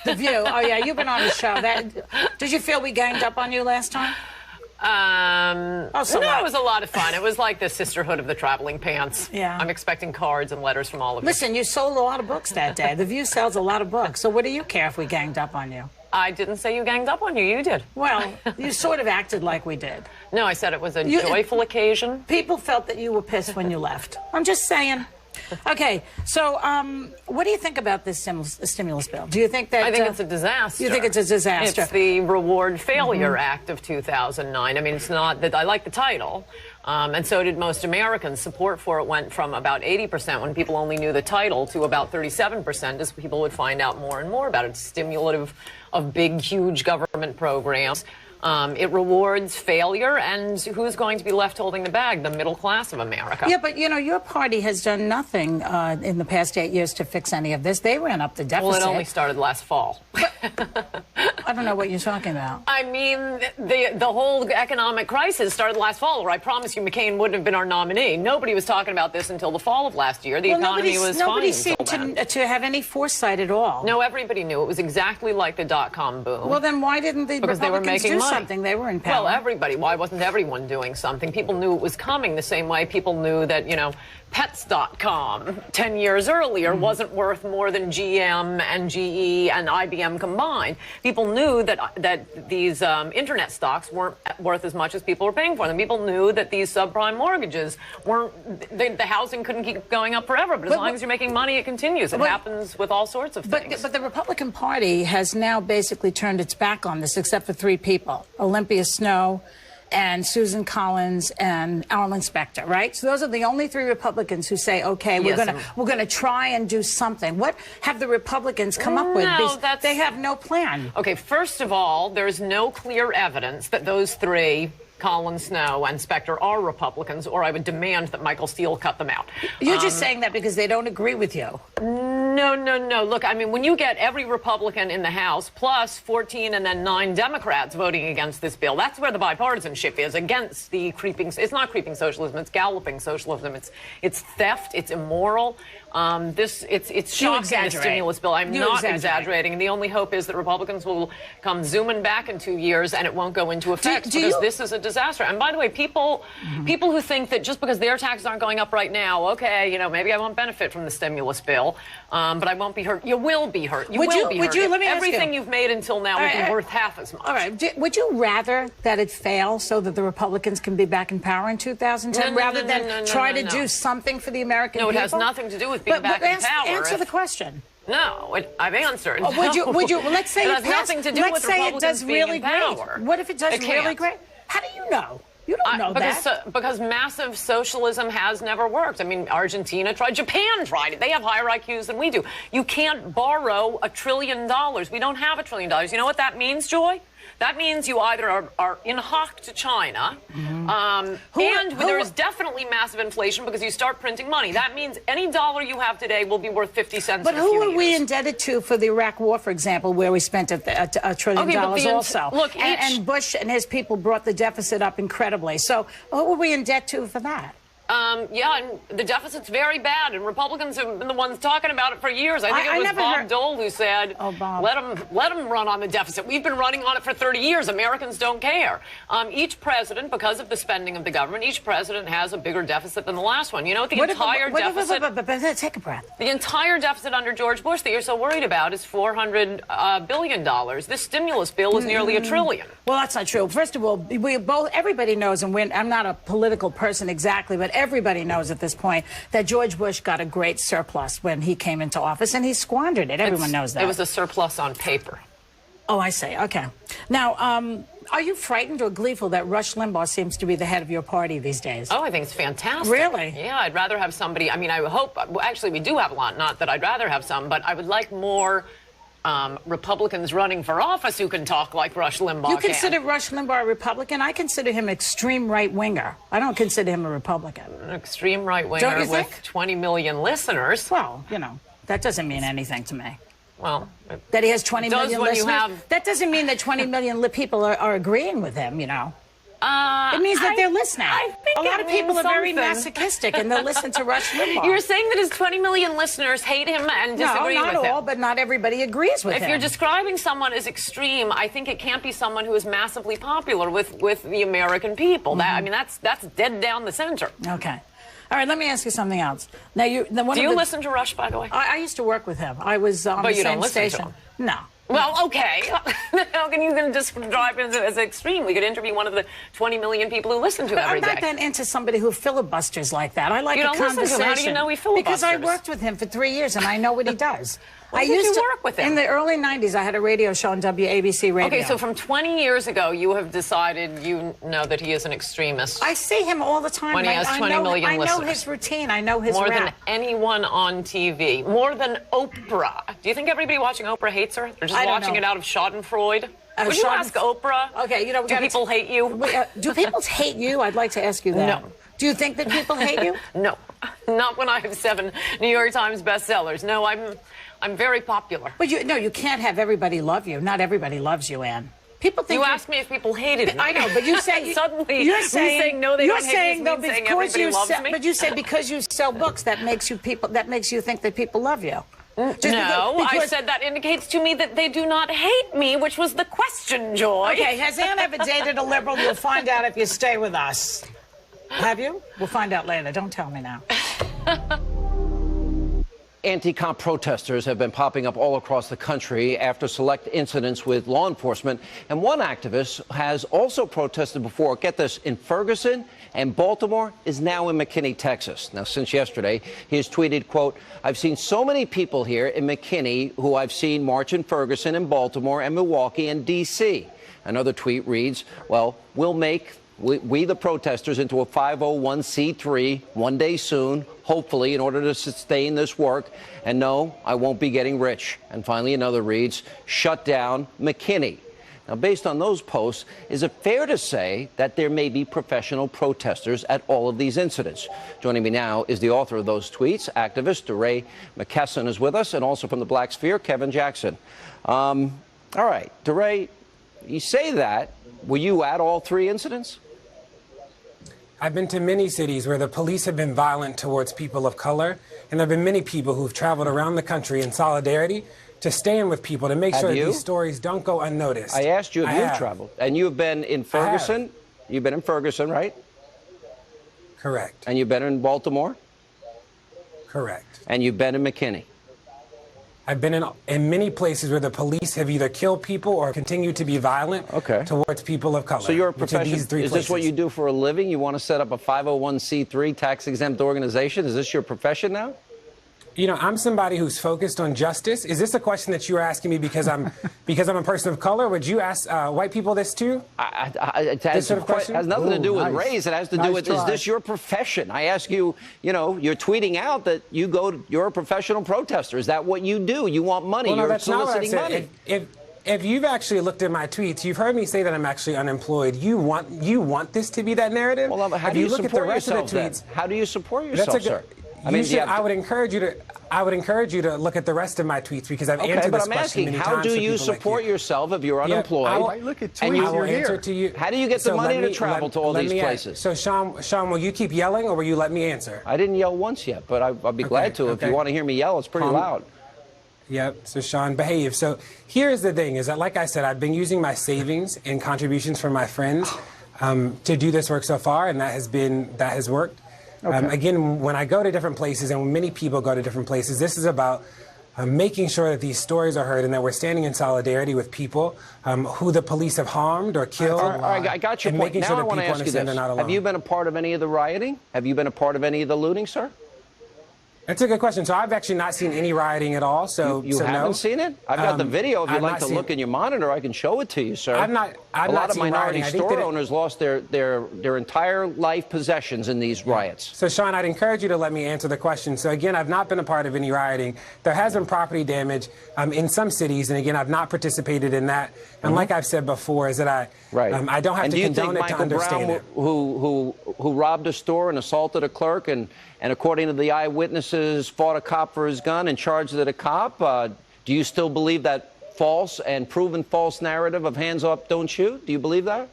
The View. Oh, yeah, you've been on the show. Did you feel we ganged up on you last time?
No, it was a lot of fun. It was like the Sisterhood of the Traveling Pants.
Yeah.
I'm expecting cards and letters from all of you.
Listen, you sold a lot of books that day. The View sells a lot of books. So what do you care if we ganged up on you?
I didn't say you ganged up on you. You did.
Well, you sort of acted like we did.
No, I said it was a joyful occasion.
People felt that you were pissed when you left. I'm just saying. Okay, so what do you think about this stimulus bill? Do you think that...
I think it's a disaster.
You think it's a disaster?
It's the Reward Failure Act of 2009. I mean, it's not that I like the title, and so did most Americans. Support for it went from about 80% when people only knew the title to about 37% as people would find out more and more about it. It's stimulative of big, huge government programs. It rewards failure, and who's going to be left holding the bag? The middle class of America.
Yeah, but, you know, your party has done nothing in the past 8 years to fix any of this. They ran up the deficit.
Well, it only started last fall.
I don't know what you're talking about.
I mean, the whole economic crisis started last fall, where I promise you McCain wouldn't have been our nominee. Nobody was talking about this until the fall of last year. The economy was fine.
Nobody seemed to have any foresight at all.
No, everybody knew. It was exactly like the dot-com boom.
Well, then why didn't the
Because
Republicans
they were making
do
money.
something? They were in power.
Well, everybody. Why wasn't everyone doing something? People knew it was coming the same way people knew that, you know, Pets.com 10 years earlier wasn't worth more than GM and GE and IBM combined. People knew that these internet stocks weren't worth as much as people were paying for them. People knew that these subprime mortgages weren't, the housing couldn't keep going up forever, but as long as you're making money, it continues. It happens with all sorts of things.
But the Republican Party has now basically turned its back on this, except for 3 people, Olympia Snowe, and Susan Collins and Arlen Specter, right? So those are the only 3 Republicans who say, okay, we're gonna try and do something. What have the Republicans come up with? Because they have no plan.
Okay, first of all, there's no clear evidence that those 3, Collins, Snowe, and Specter, are Republicans, or I would demand that Michael Steele cut them out.
You're just saying that because they don't agree with you.
No. Look, I mean, when you get every Republican in the House plus 14 and then 9 Democrats voting against this bill, that's where the bipartisanship is, against the creeping, it's not creeping socialism, it's galloping socialism. It's theft, it's immoral. It's shocking, the stimulus bill. I'm not exaggerating. And the only hope is that Republicans will come zooming back in 2 years and it won't go into effect because this is a disaster. And by the way, people who think that just because their taxes aren't going up right now, okay, you know, maybe I won't benefit from the stimulus bill, but I won't be hurt. You will be hurt. You will be hurt.
Let me ask
everything
you.
you've made until now will be worth half as much.
All right. Would you rather that it fail so that the Republicans can be back in power in 2010 rather than try to do something for the American people?
No, it has nothing to do with being back in power.
Answer the question.
No, I've answered.
Would you? Let's say
it has nothing to do with Republicans being in power.
What if it does really great? How do you know? You don't know that.
Because massive socialism has never worked. I mean, Argentina tried, Japan tried it. They have higher IQs than we do. You can't borrow $1 trillion. We don't have $1 trillion. You know what that means, Joy? That means you either are in hock to China, and there is definitely massive inflation because you start printing money. That means any dollar you have today will be worth 50 cents.
But who are we indebted to for the Iraq War, for example, where we spent $1 trillion also?
Look,
and Bush and his people brought the deficit up incredibly. So who are we in debt to for that?
Yeah, and the deficit's very bad, and Republicans have been the ones talking about it for years. I think it was Bob Dole who said, let them run on the deficit. We've been running on it for 30 years. Americans don't care. Each president, because of the spending of the government, each president has a bigger deficit than the last one. You know, the entire deficit...
Take a breath.
The entire deficit under George Bush that you're so worried about is $400 billion. This stimulus bill is nearly $1 trillion.
Well, that's not true. First of all, everybody knows, and I'm not a political person exactly, but everybody knows at this point that George Bush got a great surplus when he came into office, and he squandered it. Everyone knows that.
It was a surplus on paper.
Oh, I see. Okay. Now, are you frightened or gleeful that Rush Limbaugh seems to be the head of your party these days?
Oh, I think it's fantastic.
Really?
Yeah, I'd rather have somebody, I mean, I hope, actually, we do have a lot, not that I'd rather have some, but I would like more Republicans running for office who can talk like Rush Limbaugh
You consider Rush Limbaugh a Republican? I consider him extreme right-winger. I don't consider him a Republican.
An extreme right-winger with 20 million listeners.
Well, you know, that doesn't mean anything to me.
Well,
that he has 20 million listeners? That doesn't mean that 20 million people are agreeing with him, you know. It means that they're listening. A lot of people are very masochistic, and they'll listen to Rush Limbaugh.
You're saying that his 20 million listeners hate him and disagree with him?
No, not all, but not everybody agrees with him.
If you're describing someone as extreme, I think it can't be someone who is massively popular with the American people. I mean, that's dead down the center.
Okay. All right, let me ask you something else. Now,
do you listen to Rush, by the way?
I used to work with him. I was on the same station.
To him.
No.
Well, okay. How can you describe him as extreme? We could interview one of the 20 million people who listen to him every day.
I'm not that into somebody who filibusters like that. I like a conversation.
Listen to him. How do you know he filibusters?
Because I worked with him for 3 years, and I know what he does.
I used to work with him.
In the early 90s, I had a radio show on WABC Radio.
Okay, so from 20 years ago, you have decided you know that he is an extremist.
I see him all the time.
When he has 20 million listeners.
I know his routine. I know his
More
rap.
than anyone on TV. More than Oprah. Do you think everybody watching Oprah hates her? They're just watching it out of Schadenfreude? Would you ask Oprah?
Okay,
do people hate you?
Do people hate you? I'd like to ask you that.
No.
Do you think that people hate you?
No. Not when I have 7 New York Times bestsellers. No, I'm very popular.
But you can't have everybody love you. Not everybody loves you, Anne. People think
you asked me if people hated me.
I know, but you say
suddenly
you're saying
no, they don't hate me.
Saying
everybody loves me.
But you say because you sell books, that makes you think that people love you.
I said that indicates to me that they do not hate me, which was the question, Joy.
Okay, has Anne ever dated a liberal? You'll find out if you stay with us. Have you? We'll find out later. Don't tell me now.
Anti-cop protesters have been popping up all across the country after select incidents with law enforcement. And one activist has also protested before, get this, in Ferguson and Baltimore, is now in McKinney, Texas. Now, since yesterday, he has tweeted, quote, "I've seen so many people here in McKinney who I've seen march in Ferguson and Baltimore and Milwaukee and D.C. Another tweet reads, well, we'll make we the protesters into a 501c3 one day soon, hopefully, in order to sustain this work. And no, I won't be getting rich." And finally, another reads, "Shut down McKinney." Now, based on those posts, is it fair to say that there may be professional protesters at all of these incidents? Joining me now is the author of those tweets, activist DeRay McKesson is with us, and also from the Black Sphere, Kevin Jackson. All right, DeRay, you say that. Were you at all three incidents?
I've been to many cities where the police have been violent towards people of color, and there have been many people who've traveled around the country in solidarity to stand with people to make sure that these stories don't go unnoticed.
I asked you if you've traveled. And you've been in Ferguson? You've been in Ferguson, right?
Correct.
And you've been in Baltimore?
Correct.
And you've been in McKinney?
I've been in many places where the police have either killed people or continue to be violent towards people of color.
So you're a professional. Is this what you do for a living? You want to set up a 501c3 tax-exempt organization? Is this your profession now?
You know, I'm somebody who's focused on justice. Is this a question that you are asking me because I'm a person of color? Would you ask white people this too?
It has nothing to do with race. It has to do with, is this your profession? I ask you, you know, you're tweeting out that you're a professional protester. Is that what you do? You want money.
Well, no,
you're
that's
soliciting
not what I said.
money.
If you've actually looked at my tweets, you've heard me say that I'm actually unemployed. You want this to be that narrative?
Well, how do you support yourself then? How do you support yourself, sir?
I would encourage you to look at the rest of my tweets because I've answered this question many times.
How do you support yourself if you're unemployed?
I look at tweets. I will answer to you.
How do you get the money to travel to all these places?
So, Sean, will you keep yelling or will you let me answer?
I didn't yell once yet, but I'll be glad to. If you want to hear me yell, it's pretty loud.
Yep. So, Sean, behave. So, here's the thing: is that, like I said, I've been using my savings and contributions from my friends to do this work so far, and that has worked. Again, when I go to different places, and when many people go to different places, this is about making sure that these stories are heard and that we're standing in solidarity with people who the police have harmed or killed.
All right, I got your point. Now I want to ask you this. Have you been a part of any of the rioting? Have you been a part of any of the looting, sir?
That's a good question. So I've actually not seen any rioting at all. So
you haven't seen it? I've got the video. If you'd like to look in your monitor, I can show it to you, sir.
A lot
of minority store owners lost their entire life possessions in these riots.
So, Sean, I'd encourage you to let me answer the question. So, again, I've not been a part of any rioting. There has been property damage in some cities, and again, I've not participated in that. And like I've said before, is that I don't have to condone it to understand it.
Who robbed a store and assaulted a clerk and according to the eyewitnesses, fought a cop for his gun and charged it at a cop. Do you still believe that false and proven false narrative of hands up, don't shoot? Do you believe that?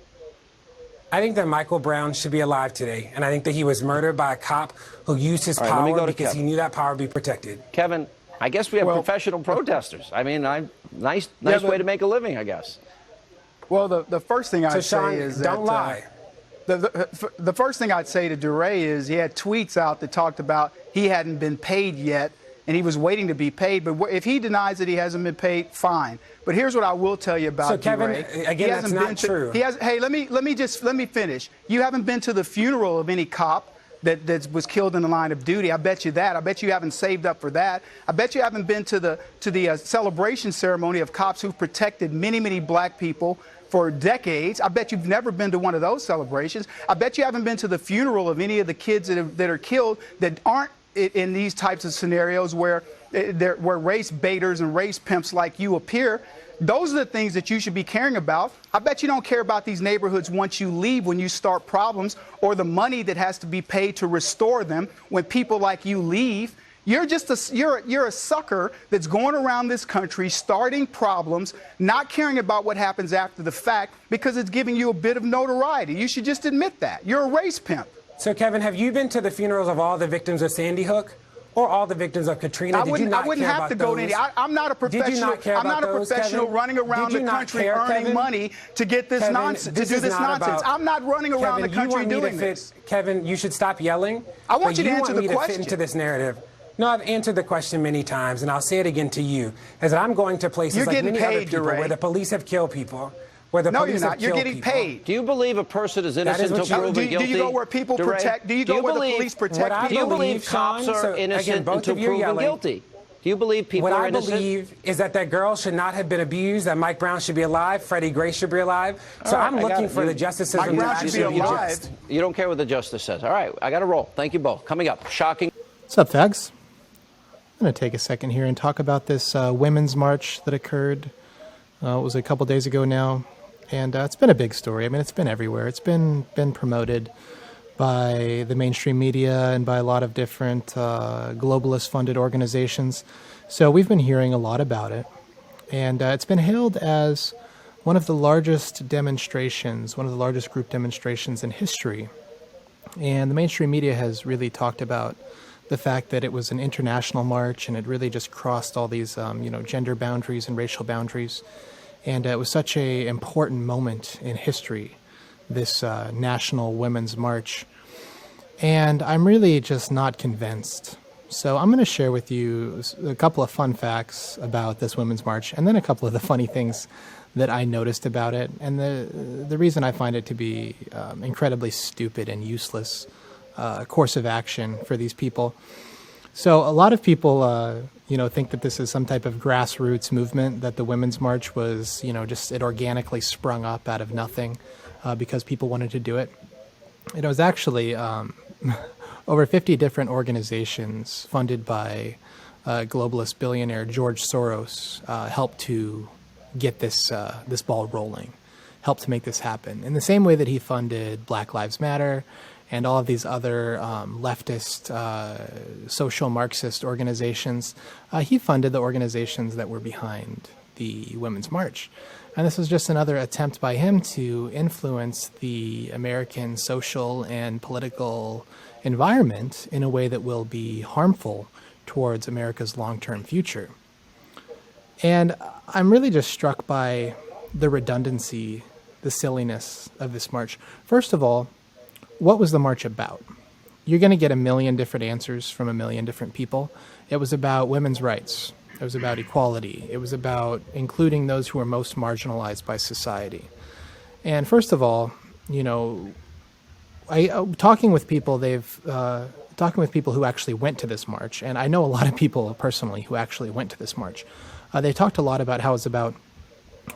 I think that Michael Brown should be alive today. And I think that he was murdered by a cop who used his power because he knew that power would be protected.
Kevin, I guess we have professional protesters. I mean, nice way to make a living, I guess.
Well, the first thing I'd say is that...
Don't lie.
The first thing I'd say to DeRay is he had tweets out that talked about he hadn't been paid yet and he was waiting to be paid. But if he denies that he hasn't been paid, fine. But here's what I will tell you about DeRay.
Kevin, again, that's not true.
Hey, let me finish. You haven't been to the funeral of any cop that was killed in the line of duty. I bet you that. I bet you haven't saved up for that. I bet you haven't been to the celebration ceremony of cops who've protected many, many black people for decades. I bet you've never been to one of those celebrations. I bet you haven't been to the funeral of any of the kids that are killed that aren't in these types of scenarios where race baiters and race pimps like you appear. Those are the things that you should be caring about. I bet you don't care about these neighborhoods once you leave, when you start problems, or the money that has to be paid to restore them when people like you leave. You're just you're a sucker that's going around this country starting problems, not caring about what happens after the fact because it's giving you a bit of notoriety. You should just admit that. You're a race pimp.
So, Kevin, have you been to the funerals of all the victims of Sandy Hook? or all the victims of Katrina?
I wouldn't have to go to any. I'm not a professional. I'm not a professional running around the country earning money to get this nonsense. To do this nonsense. I'm not running around the country doing this.
Kevin, you should stop yelling.
I want you to answer the
question. To fit into this narrative. No, I've answered the question many times, and I'll say it again to you: is that I'm going to places like many other people where the police have killed people.
No, you're not. You're getting paid.
Do you believe a person is innocent until proven guilty?
Do you go where people protect? Do you go where the police protect people?
Do you believe cops are innocent until proven guilty? Do you believe people are innocent?
What I believe is that girl should not have been abused, that Mike Brown should be alive, Freddie Gray should be alive. So I'm looking for the justice system to actually be alive.
You don't care what the justice says. All right, I got to roll. Thank you both. Coming up, shocking.
What's up, Fags? I'm going to take a second here and talk about this women's march that occurred. It was a couple days ago now. And it's been a big story. I mean, it's been everywhere. It's been promoted by the mainstream media and by a lot of different globalist-funded organizations. So we've been hearing a lot about it. And it's been hailed as one of the largest demonstrations, one of the largest group demonstrations in history. And the mainstream media has really talked about the fact that it was an international march and it really just crossed all these, gender boundaries and racial boundaries. And it was such an important moment in history, this National Women's March. And I'm really just not convinced. So I'm going to share with you a couple of fun facts about this Women's March, and then a couple of the funny things that I noticed about it, and the reason I find it to be incredibly stupid and useless course of action for these people. So a lot of people, think that this is some type of grassroots movement, that the Women's March was, it organically sprung up out of nothing because people wanted to do it. It was actually over 50 different organizations funded by globalist billionaire George Soros helped to get this ball rolling, helped to make this happen. In the same way that he funded Black Lives Matter and all of these other leftist, social Marxist organizations, he funded the organizations that were behind the Women's March. And this was just another attempt by him to influence the American social and political environment in a way that will be harmful towards America's long-term future. And I'm really just struck by the redundancy, the silliness of this march. First of all, what was the march about? You're going to get a million different answers from a million different people. It was about women's rights. It was about equality. It was about including those who are most marginalized by society. And first of all, talking with people who actually went to this march, and I know a lot of people personally who actually went to this march. They talked a lot about how it's about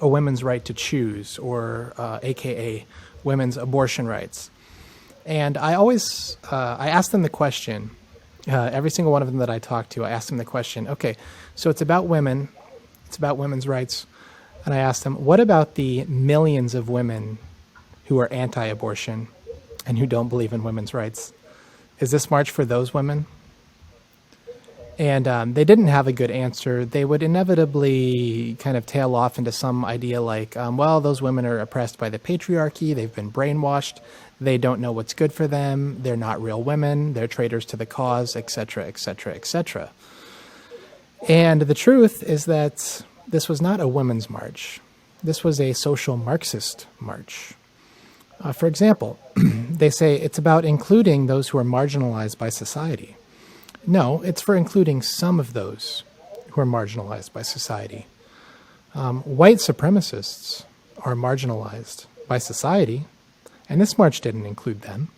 a women's right to choose, or AKA women's abortion rights. And I always, I asked them the question, every single one of them that I talked to, I asked them the question, okay, so it's about women, it's about women's rights, and I asked them, what about the millions of women who are anti-abortion and who don't believe in women's rights? Is this march for those women? And they didn't have a good answer. They would inevitably kind of tail off into some idea like, well, those women are oppressed by the patriarchy, they've been brainwashed, they don't know what's good for them, they're not real women, they're traitors to the cause, etc., etc., etc. And the truth is that this was not a women's march. This was a social Marxist march. For example, they say it's about including those who are marginalized by society. No, it's for including some of those who are marginalized by society. White supremacists are marginalized by society, and this march didn't include them.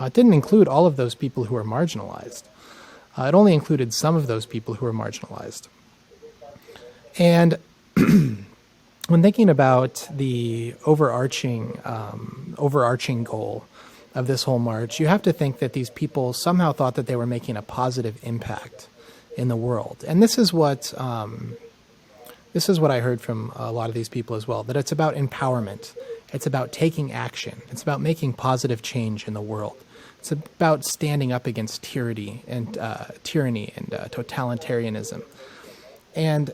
It didn't include all of those people who are marginalized. It only included some of those people who are marginalized. And when thinking about the overarching goal of this whole march, you have to think that these people somehow thought that they were making a positive impact in the world. And this is what I heard from a lot of these people as well, that it's about empowerment. It's about taking action. It's about making positive change in the world. It's about standing up against tyranny and totalitarianism. And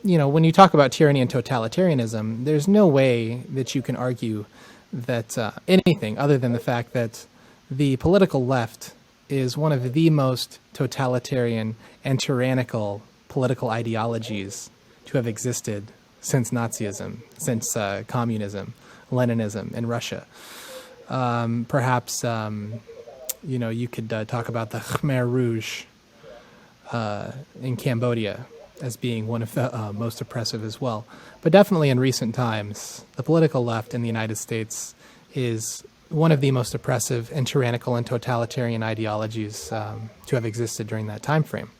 when you talk about tyranny and totalitarianism, there's no way that you can argue that anything other than the fact that the political left is one of the most totalitarian and tyrannical political ideologies to have existed since Nazism, since communism, Leninism in Russia. Perhaps, you could talk about the Khmer Rouge in Cambodia as being one of the most oppressive as well. But definitely in recent times, the political left in the United States is one of the most oppressive and tyrannical and totalitarian ideologies to have existed during that time frame.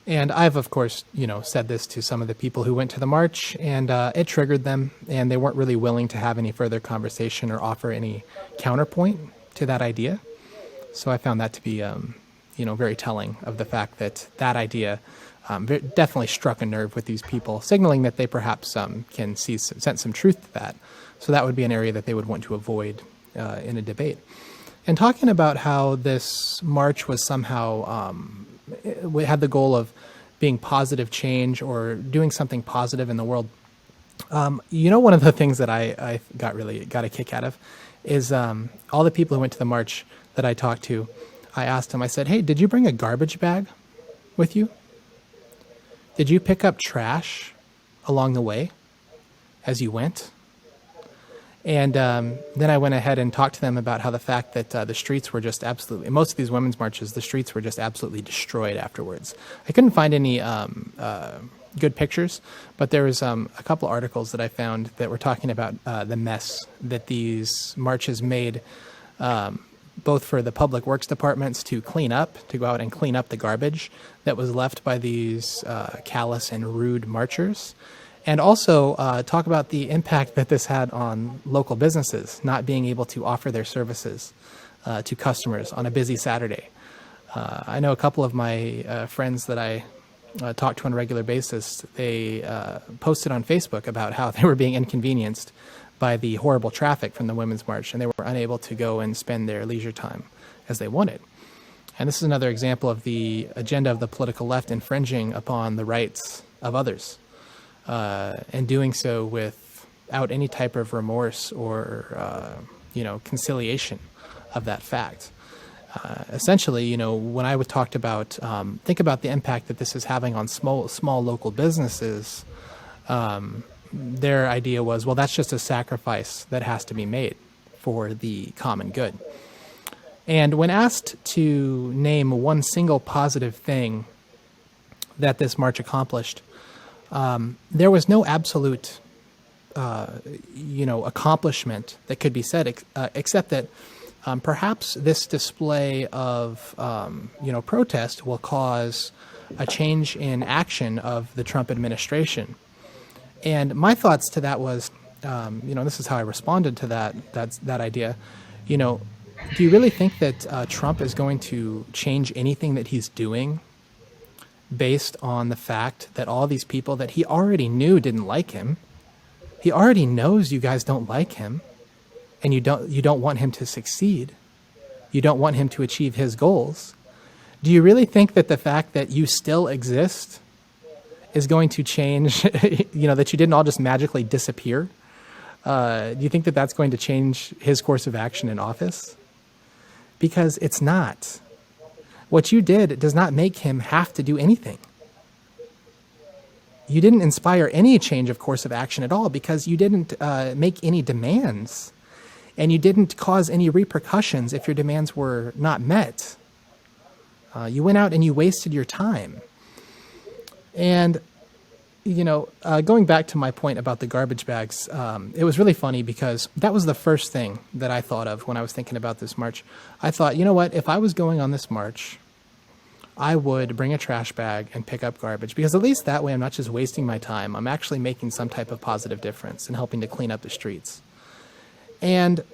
And I've, of course, said this to some of the people who went to the march, and it triggered them, and they weren't really willing to have any further conversation or offer any counterpoint to that idea. So I found that to be, very telling of the fact that that idea definitely struck a nerve with these people, signaling that they perhaps can sense some truth to that. So that would be an area that they would want to avoid in a debate. And talking about how this march was somehow we had the goal of being positive change or doing something positive in the world. One of the things that I got a kick out of is all the people who went to the march that I talked to, I asked them, I said, hey, did you bring a garbage bag with you? Did you pick up trash along the way as you went? And then I went ahead and talked to them about how the fact that the streets were just absolutely, in most of these women's marches, the streets were just absolutely destroyed afterwards. I couldn't find any good pictures, but there was a couple articles that I found that were talking about the mess that these marches made, both for the public works departments to clean up, to go out and clean up the garbage that was left by these callous and rude marchers. And also talk about the impact that this had on local businesses, not being able to offer their services to customers on a busy Saturday. I know a couple of my friends that I talk to on a regular basis, they posted on Facebook about how they were being inconvenienced by the horrible traffic from the Women's March, and they were unable to go and spend their leisure time as they wanted. And this is another example of the agenda of the political left infringing upon the rights of others. And doing so without any type of remorse or, conciliation of that fact. Essentially, when I would talk about, think about the impact that this is having on small local businesses, their idea was, well, that's just a sacrifice that has to be made for the common good. And when asked to name one single positive thing that this march accomplished, there was no absolute, accomplishment that could be said, except that perhaps this display of, protest will cause a change in action of the Trump administration. And my thoughts to that was, this is how I responded to that idea. Do you really think that Trump is going to change anything that he's doing based on the fact that all these people that he already knew didn't like him, he already knows you guys don't like him, and you don't want him to succeed, you don't want him to achieve his goals? Do you really think that the fact that you still exist is going to change, that you didn't all just magically disappear? Do you think that that's going to change his course of action in office? Because it's not. What you did does not make him have to do anything. You didn't inspire any change of course of action at all because you didn't make any demands, and you didn't cause any repercussions if your demands were not met. You went out and you wasted your time. And, going back to my point about the garbage bags, it was really funny because that was the first thing that I thought of when I was thinking about this march. I thought, you know what, if I was going on this march, I would bring a trash bag and pick up garbage, because at least that way I'm not just wasting my time. I'm actually making some type of positive difference and helping to clean up the streets. And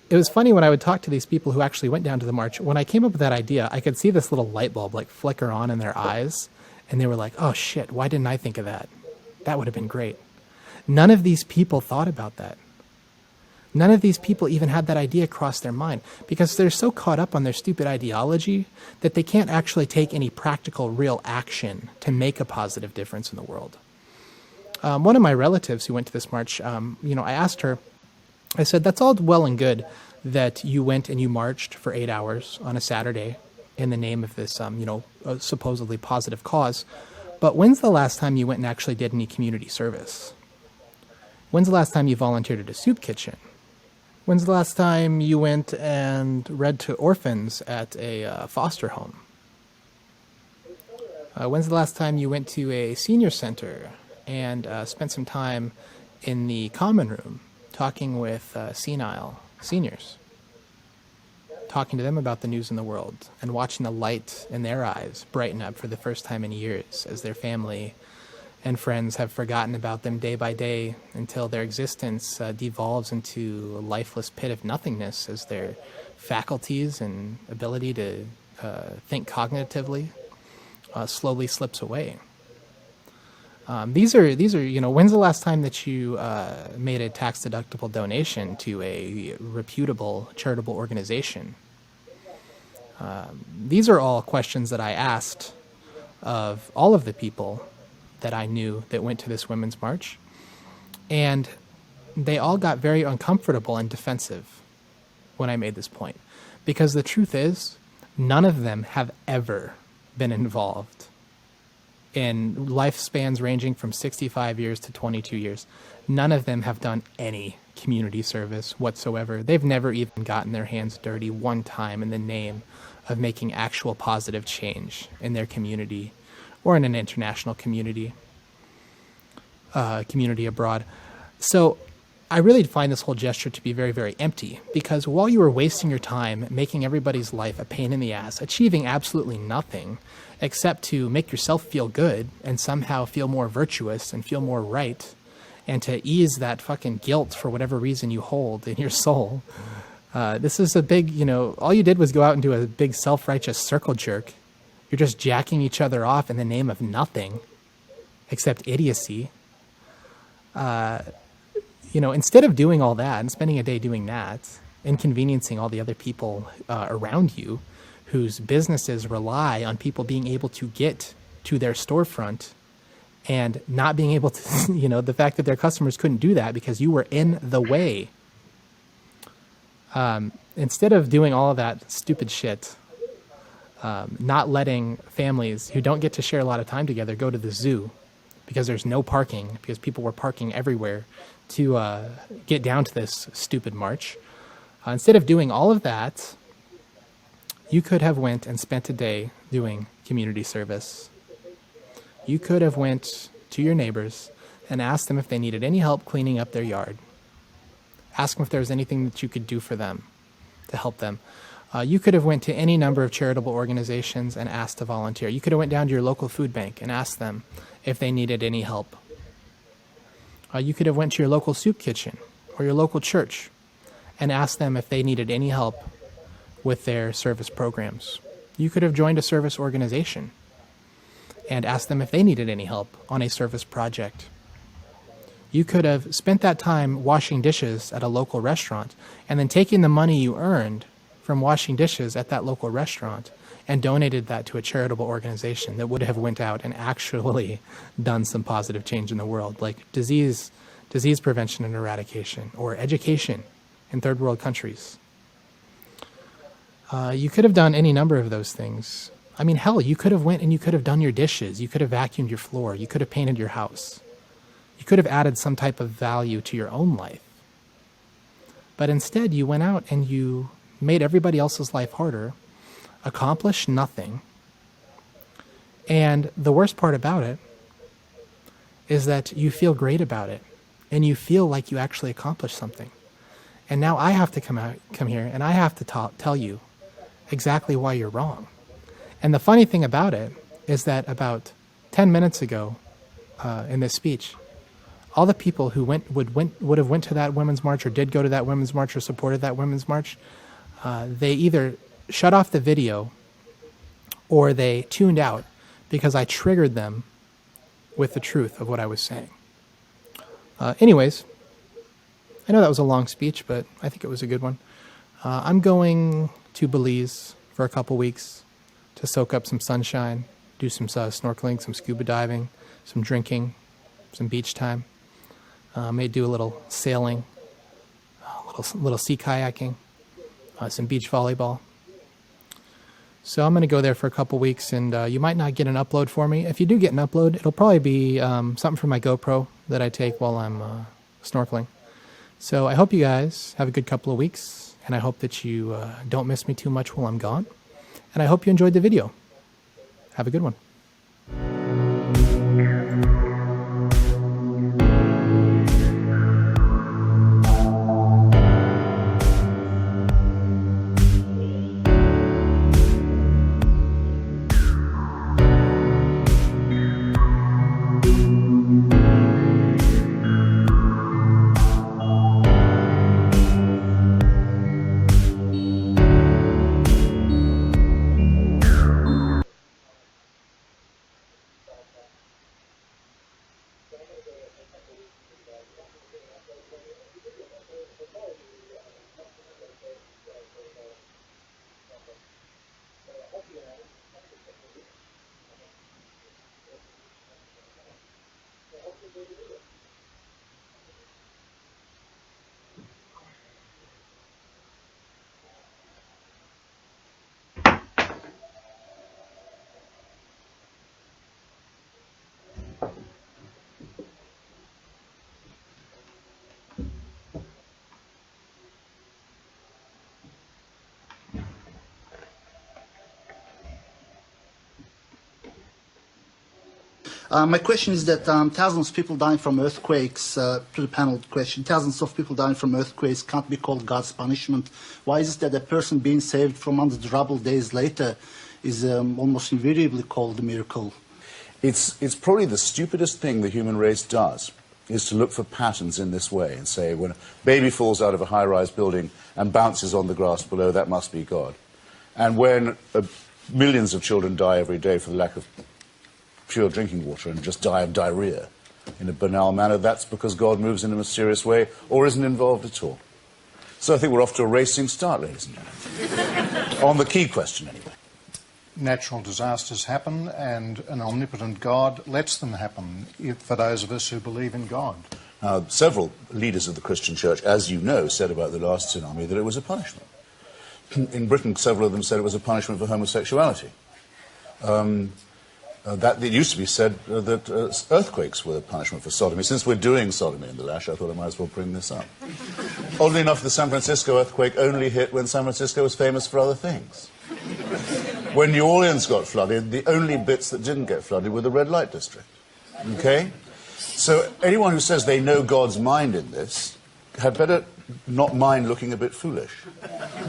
it was funny when I would talk to these people who actually went down to the march. When I came up with that idea, I could see this little light bulb flicker on in their eyes. And they were like, oh shit, why didn't I think of that? That would have been great. None of these people thought about that. None of these people even had that idea cross their mind, because they're so caught up on their stupid ideology that they can't actually take any practical, real action to make a positive difference in the world. One of my relatives who went to this march, I asked her, I said, that's all well and good that you went and you marched for 8 hours on a Saturday in the name of this, supposedly positive cause. But when's the last time you went and actually did any community service? When's the last time you volunteered at a soup kitchen? When's the last time you went and read to orphans at a foster home? When's the last time you went to a senior center and spent some time in the common room talking with senile seniors? Talking to them about the news in the world and watching the light in their eyes brighten up for the first time in years as their family and friends have forgotten about them day by day until their existence devolves into a lifeless pit of nothingness as their faculties and ability to think cognitively slowly slips away. These are, when's the last time that you made a tax-deductible donation to a reputable charitable organization? These are all questions that I asked of all of the people that I knew that went to this Women's March, and they all got very uncomfortable and defensive when I made this point, because the truth is, none of them have ever been involved in lifespans ranging from 65 years to 22 years. None of them have done any community service whatsoever. They've never even gotten their hands dirty one time in the name of making actual positive change in their community or in an international community, community abroad. So I really find this whole gesture to be very, very empty, because while you were wasting your time making everybody's life a pain in the ass, achieving absolutely nothing except to make yourself feel good and somehow feel more virtuous and feel more right, and to ease that fucking guilt for whatever reason you hold in your soul, this is a big, all you did was go out and do a big self-righteous circle jerk. You're just jacking each other off in the name of nothing except idiocy. Instead of doing all that and spending a day doing that, inconveniencing all the other people around you whose businesses rely on people being able to get to their storefront and not being able to, the fact that their customers couldn't do that because you were in the way. Instead of doing all of that stupid shit, not letting families who don't get to share a lot of time together go to the zoo because there's no parking, because people were parking everywhere to get down to this stupid march. Instead of doing all of that, you could have went and spent a day doing community service. You could have went to your neighbors and asked them if they needed any help cleaning up their yard. Ask them if there was anything that you could do for them to help them. You could have went to any number of charitable organizations and asked to volunteer. You could have went down to your local food bank and asked them if they needed any help. You could have went to your local soup kitchen or your local church and asked them if they needed any help with their service programs. You could have joined a service organization and asked them if they needed any help on a service project. You could have spent that time washing dishes at a local restaurant and then taking the money you earned from washing dishes at that local restaurant and donated that to a charitable organization that would have went out and actually done some positive change in the world, like disease prevention and eradication, or education in third world countries. You could have done any number of those things. I mean, hell, you could have went and you could have done your dishes. You could have vacuumed your floor. You could have painted your house. You could have added some type of value to your own life. But instead, you went out and you made everybody else's life harder, accomplished nothing. And the worst part about it is that you feel great about it and you feel like you actually accomplished something. And now I have to come here and I have to tell you exactly why you're wrong. And the funny thing about it is that about 10 minutes ago in this speech, all the people who would have went to that Women's March or did go to that Women's March or supported that Women's March, they either shut off the video or they tuned out because I triggered them with the truth of what I was saying. Anyways, I know that was a long speech, but I think it was a good one. I'm going to Belize for a couple weeks to soak up some sunshine, do some snorkeling, some scuba diving, some drinking, some beach time. May do a little sailing, a little sea kayaking. some beach volleyball. So I'm going to go there for a couple weeks, and you might not get an upload for me. If you do get an upload, it'll probably be something from my GoPro that I take while I'm snorkeling. So I hope you guys have a good couple of weeks, and I hope that you don't miss me too much while I'm gone. And I hope you enjoyed the video. Have a good one.
My question is that thousands of people dying from earthquakes, to the panel question, thousands of people dying from earthquakes can't be called God's punishment. Why is it that a person being saved from under the rubble days later is almost invariably called a miracle?
It's probably the stupidest thing the human race does, is to look for patterns in this way and say, when a baby falls out of a high-rise building and bounces on the grass below, that must be God. And when millions of children die every day for the lack of pure drinking water and just die of diarrhea in a banal manner, that's because God moves in a mysterious way or isn't involved at all. So I think we're off to a racing start, ladies and gentlemen. On the key question, anyway.
Natural disasters happen, and an omnipotent God lets them happen, for those of us who believe in God.
Several leaders of the Christian church, as you know, said about the last tsunami that it was a punishment. In Britain, several of them said it was a punishment for homosexuality. That it used to be said that earthquakes were a punishment for sodomy. Since we're doing sodomy in the lash, I thought I might as well bring this up. Oddly enough, the San Francisco earthquake only hit when San Francisco was famous for other things. When New Orleans got flooded, the only bits that didn't get flooded were the red light district. Okay? So anyone who says they know God's mind in this had better not mind looking a bit foolish.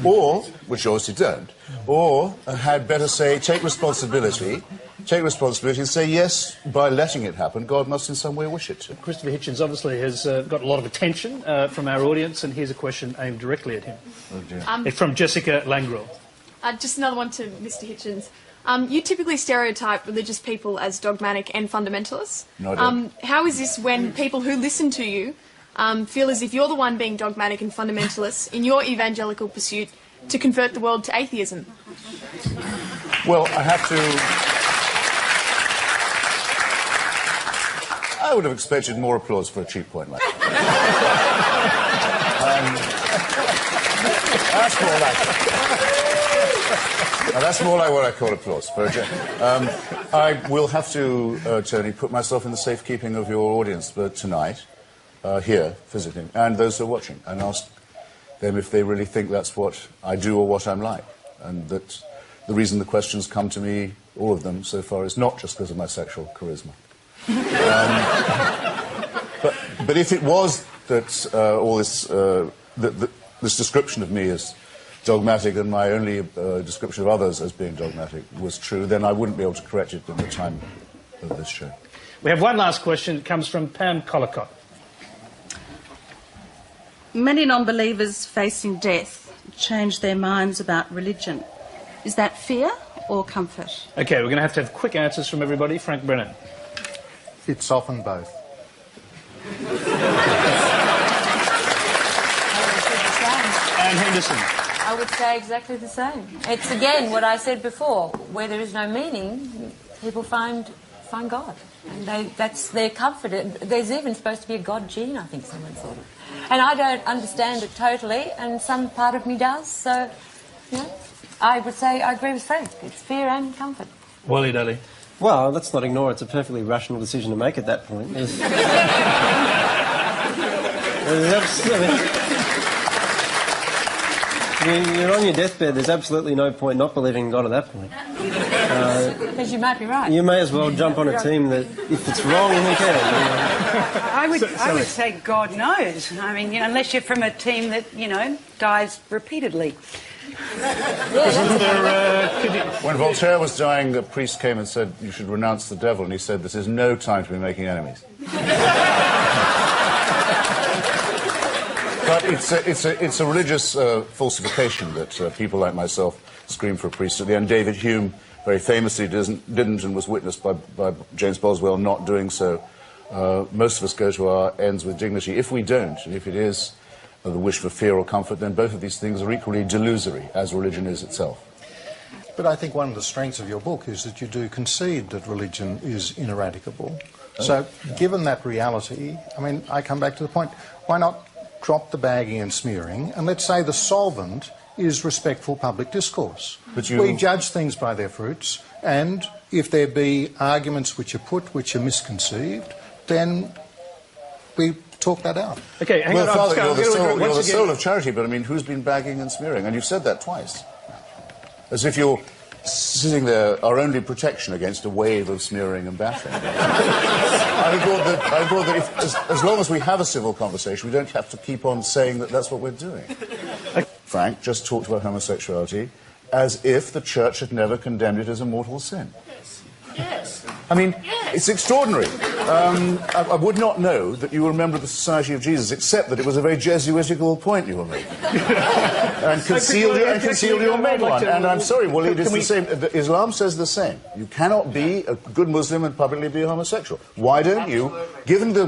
Or, which obviously don't, or had better say, take responsibility and say, yes, by letting it happen, God must in some way wish it to.
Christopher Hitchens obviously has got a lot of attention from our audience, and here's a question aimed directly at him.
Oh dear.
It's from Jessica Langrel.
Just another one to Mr. Hitchens. You typically stereotype religious people as dogmatic and fundamentalists.
No, I don't.
How is this when people who listen to you feel as if you're the one being dogmatic and fundamentalist in your evangelical pursuit to convert the world to atheism?
Well, I have to... I would have expected more applause for a cheap point like that. That's more like... Now, that's more like what I call applause. I will have to, Tony, put myself in the safekeeping of your audience tonight, here, physically, and those who are watching, and ask them if they really think that's what I do or what I'm like. And that the reason the questions come to me, all of them so far, is not just because of my sexual charisma. But if it was that all this, this description of me as dogmatic and my only description of others as being dogmatic was true, then I wouldn't be able to correct it in the time of this show.
We have one last question. It comes from Pam Collicott.
Many non-believers facing death change their minds about religion. Is that fear or comfort?
OK, we're going to have quick answers from everybody. Frank Brennan.
It's often both.
Anne Henderson.
I would say exactly the same. It's again what I said before. Where there is no meaning, people find find God. And that's their comfort. There's even supposed to be a God gene, I think someone said. And I don't understand it totally, and some part of me does. So, you know, I would say I agree with Frank. It's fear and comfort.
Wally Daly.
Well, let's not ignore it's a perfectly rational decision to make at that point. You're on your deathbed, there's absolutely no point not believing in God at that point.
Because you might be right.
You may as well jump on a team that, if it's wrong, who cares?
I would say God knows. I mean, you know, unless you're from a team that, you know, dies repeatedly.
When Voltaire was dying, a priest came and said, "You should renounce the devil," and he said, "This is no time to be making enemies." But it's a religious falsification that people like myself scream for a priest at the end. David Hume very famously didn't and was witnessed by James Boswell not doing so. Most of us go to our ends with dignity. If we don't, and if it is the wish for fear or comfort, then both of these things are equally delusory, as religion is itself.
But I think one of the strengths of your book is that you do concede that religion is ineradicable. So, given that reality, I mean, I come back to the point, why not drop the bagging and smearing, and let's say the solvent is respectful public discourse. We judge things by their fruits, and if there be arguments which are put which are misconceived, then we talk that out.
Okay, hang on.
Father, you're the soul of charity, but I mean, who's been bagging and smearing? And you've said that twice. As if you're sitting there, our only protection against a wave of smearing and bashing. I thought that if, as long as we have a civil conversation, we don't have to keep on saying that that's what we're doing. Frank just talked about homosexuality as if the church had never condemned it as a mortal sin.
Yes.
I mean, it's extraordinary. I would not know that you were a member of the Society of Jesus, except that it was a very Jesuitical point you were making. And concealed your main one. And I'm sorry, Wally, it is the same. Islam says the same. You cannot be a good Muslim and publicly be a homosexual. Why don't you, given the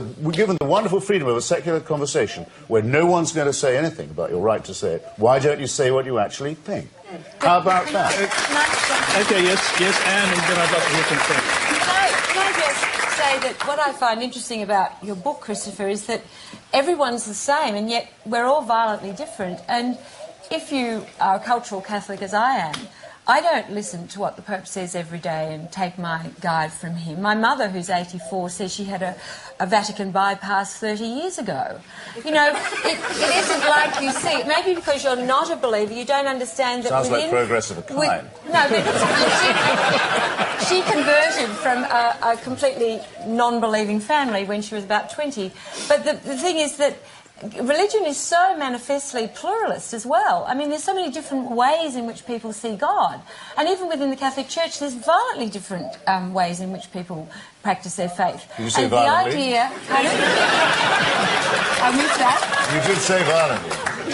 wonderful freedom of a secular conversation, where no one's going to say anything about your right to say it, why don't you say what you actually think? How about that?
Okay, yes, Anne, and then I'd like to hear from Frank.
Can I just say that what I find interesting about your book, Christopher, is that everyone's the same, and yet we're all violently different. And if you are a cultural Catholic, as I am, I don't listen to what the Pope says every day and take my guide from him. My mother, who's 84, says she had a Vatican bypass 30 years ago. You know, it isn't like you see. Maybe because you're not a believer, you don't understand that
Sounds like progress of a kind.
No, but she converted from a completely non-believing family when she was about 20. But the thing is that religion is so manifestly pluralist as well. I mean, there's so many different ways in which people see God. And even within the Catholic Church, there's violently different ways in which people practice their faith.
Did you say
and
violently?
The idea... I missed that.
You did say violently.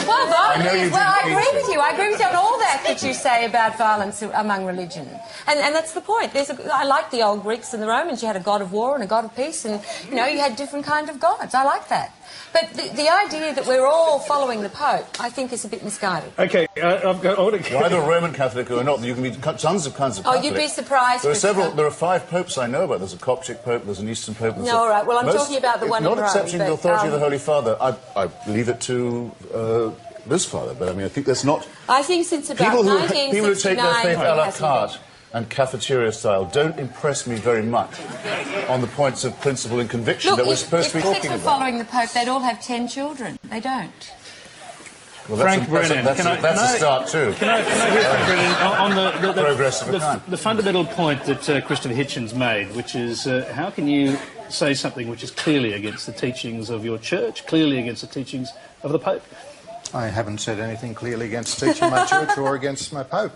Well, violently,
I know you
I
didn't
agree
mean
with you. I agree with you on all that you say about violence among religion. And that's the point. I like the old Greeks and the Romans. You had a god of war and a god of peace, and, you know, you had different kind of gods. I like that. But the idea that we're all following the Pope, I think, is a bit misguided.
Okay,
You're either Roman Catholic or not. You can be tons of kinds of Catholic.
Oh, you'd be surprised.
There are 5 popes I know about. There's a Coptic pope, there's an Eastern pope.
No, all right. Well, I'm talking about the one in Rome.
Not accepting the authority of the Holy Father. I leave it to this father, but I mean, I think that's not...
I think since about 1969...
People who take their faith a la carte and cafeteria style don't impress me very much on the points of principle and conviction that we're supposed to be talking about.
If following the Pope, they'd all have 10 children. They don't.
Well,
Frank Brennan,
that's a start too.
Can I hear Frank Brennan on
progress of a kind.
The fundamental point that Christopher Hitchens made, which is how can you say something which is clearly against the teachings of your church, clearly against the teachings of the Pope?
I haven't said anything clearly against teaching my church or against my Pope.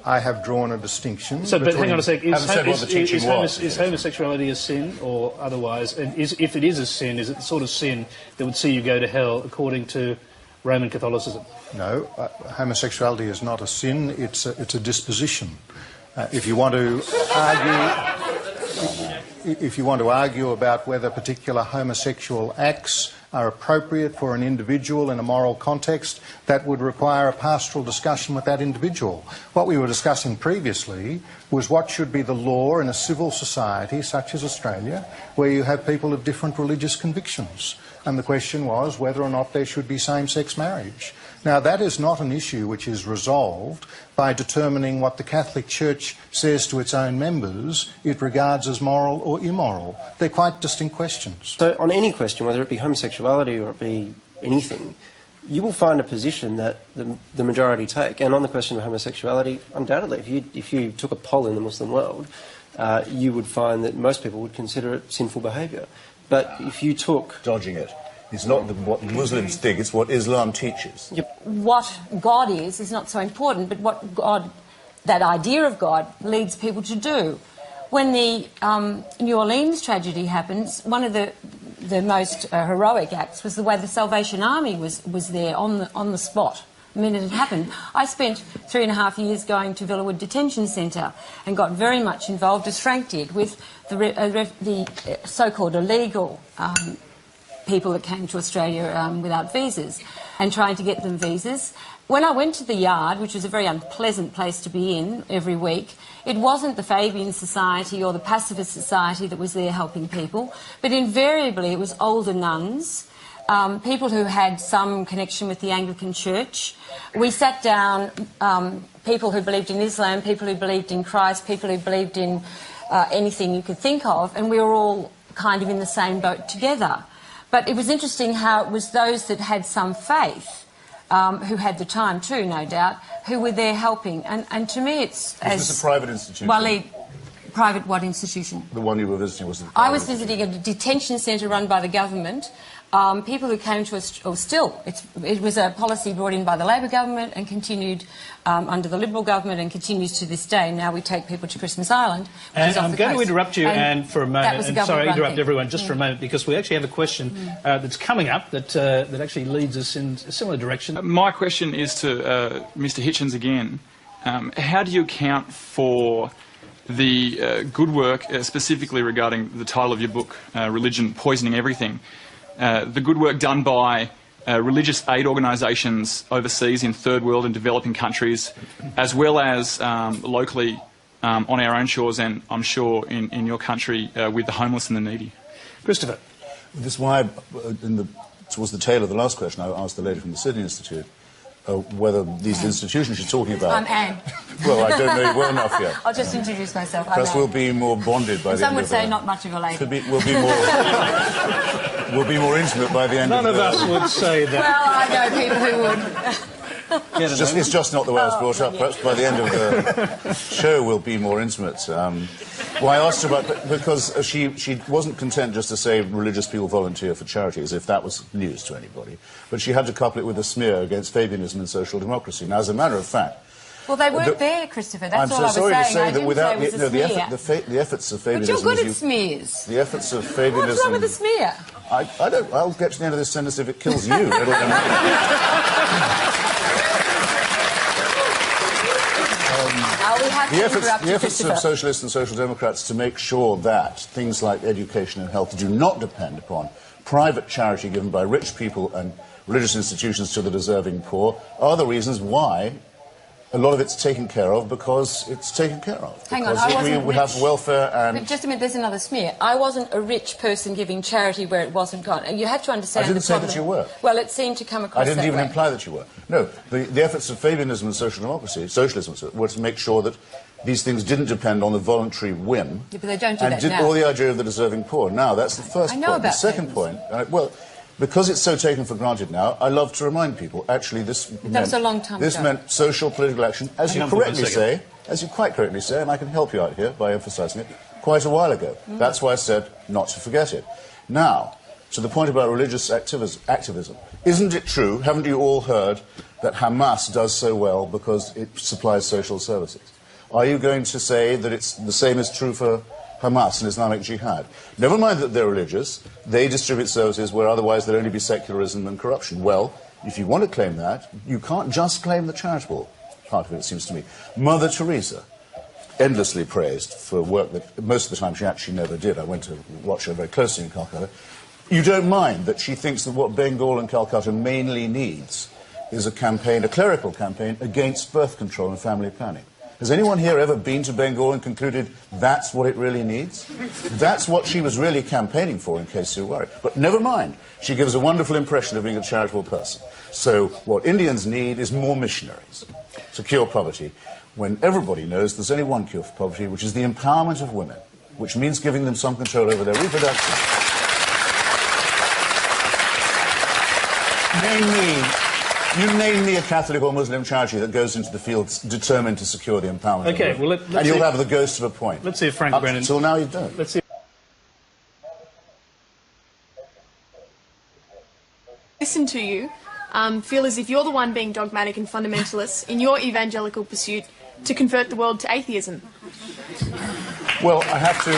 I have drawn a distinction.
So, but hang on a sec.
Is
homosexuality a sin or otherwise? And if it is a sin, is it the sort of sin that would see you go to hell according to Roman Catholicism?
No, homosexuality is not a sin. It's a disposition. If you want to argue about whether particular homosexual acts are appropriate for an individual in a moral context, that would require a pastoral discussion with that individual. What we were discussing previously was what should be the law in a civil society such as Australia, where you have people of different religious convictions. And the question was whether or not there should be same-sex marriage. Now, that is not an issue which is resolved by determining what the Catholic Church says to its own members it regards as moral or immoral. They're quite distinct questions.
So on any question, whether it be homosexuality or it be anything, you will find a position that the majority take. And on the question of homosexuality, undoubtedly, if you took a poll in the Muslim world, you would find that most people would consider it sinful behaviour. But if you took...
Dodging it. It's not what Muslims think, it's what Islam teaches.
What God is not so important, but what God, that idea of God, leads people to do. When the New Orleans tragedy happens, one of the most heroic acts was the way the Salvation Army was there on the spot the minute it happened. I spent 3.5 years going to Villawood Detention Centre and got very much involved, as Frank did, with the so-called illegal people that came to Australia without visas and trying to get them visas. When I went to the Yard, which was a very unpleasant place to be in every week, it wasn't the Fabian Society or the Pacifist Society that was there helping people, but invariably it was older nuns, people who had some connection with the Anglican Church. We sat down, people who believed in Islam, people who believed in Christ, people who believed in anything you could think of, and we were all kind of in the same boat together. But it was interesting how it was those that had some faith, who had the time too, no doubt, who were there helping. And to me it's...
Was this a private institution?
Well, private what institution?
The one you were visiting was...
I was visiting a detention centre run by the government. People who came to us, or still, it was a policy brought in by the Labor government and continued under the Liberal government and continues to this day. Now we take people to Christmas Island.
And I'm going to interrupt you and for a moment, and sorry, interrupt everyone just for a moment, because we actually have a question that's coming up that actually leads us in a similar direction.
My question is to Mr. Hitchens again. How do you account for the good work, specifically regarding the title of your book, Religion Poisoning Everything, the good work done by religious aid organisations overseas in third world and developing countries, as well as locally on our own shores and I'm sure in your country with the homeless and the needy?
Christopher.
This is why, towards the tail of the last question, I asked the lady from the Sydney Institute whether these institutions you're talking about...
I'm Anne.
Well, I don't know you well enough yet.
I'll just introduce myself.
Perhaps we'll be more bonded by the
Some
end
would
of
say not much of a lady.
We'll be more intimate by the end of the...
None of us would say that.
Well, I know people who would.
It's just not the way I was brought up. Perhaps by the end of the show we'll be more intimate. Well, I asked her about... Because she wasn't content just to say religious people volunteer for charity, as if that was news to anybody. But she had to couple it with a smear against Fabianism and social democracy. Now, as a matter of fact...
Well, they weren't there, Christopher. That's all I was saying.
I'm so sorry to say that without
the
efforts of Fabianism...
But you're good at smears.
The efforts of Fabianism...
What's wrong with the smear?
I don't... I'll get to the end of this sentence if it kills you. The efforts of socialists and social democrats to make sure that things like education and health do not depend upon private charity given by rich people and religious institutions to the deserving poor are the reasons why a lot of it's taken care of, because it's taken care of.
Hang on, I wasn't
we have welfare and...
But just a minute, there's another smear. I wasn't a rich person giving charity where it wasn't gone. And you have to understand...
I didn't say that you were.
Well, it seemed to come across
I didn't
that
even
way.
imply that you were. No, the efforts of Fabianism and social democracy, socialism, were to make sure that these things didn't depend on the voluntary whim.
Yeah, but they don't do
and
that
did
now.
all the idea of the deserving poor. Now, that's the first
I know
point.
about
The second point... well, because it's so taken for granted now, I love to remind people, actually, this
was a long time
this
ago.
meant social political action, as you quite correctly say, and I can help you out here by emphasising it, quite a while ago. That's why I said not to forget it. Now, to the point about religious activism, isn't it true, haven't you all heard, that Hamas does so well because it supplies social services? Are you going to say that it's the same is true for Hamas and Islamic Jihad? Never mind that they're religious, they distribute services where otherwise there'd only be secularism and corruption. Well, if you want to claim that, you can't just claim the charitable part of it, it seems to me. Mother Teresa, endlessly praised for work that most of the time she actually never did. I went to watch her very closely in Calcutta. You don't mind that she thinks that what Bengal and Calcutta mainly needs is a campaign, a clerical campaign, against birth control and family planning. Has anyone here ever been to Bengal and concluded that's what it really needs? That's what she was really campaigning for, in case you're worried. But never mind. She gives a wonderful impression of being a charitable person. So what Indians need is more missionaries to cure poverty, when everybody knows there's only one cure for poverty, which is the empowerment of women, which means giving them some control over their reproduction. You name me a Catholic or Muslim charity that goes into the fields determined to secure the empowerment
Okay,
of
well,
women.
let's
and you'll
see.
have the ghost of a point.
Let's see if Frank
Up
Brennan...
until now you don't.
Let's see.
Listen to you, feel as if you're the one being dogmatic and fundamentalist in your evangelical pursuit to convert the world to atheism.
Well, I have to...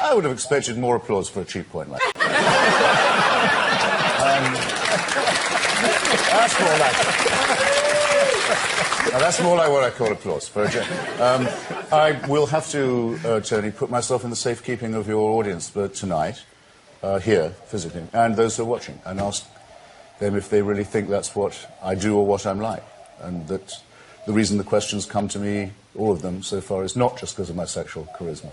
I would have expected more applause for a cheap point like that. That's more like it. Now, that's more like what I call applause. For I will have to, Tony, put myself in the safekeeping of your audience tonight, here, physically, and those who are watching, and ask them if they really think that's what I do or what I'm like, and that the reason the questions come to me, all of them so far, is not just because of my sexual charisma.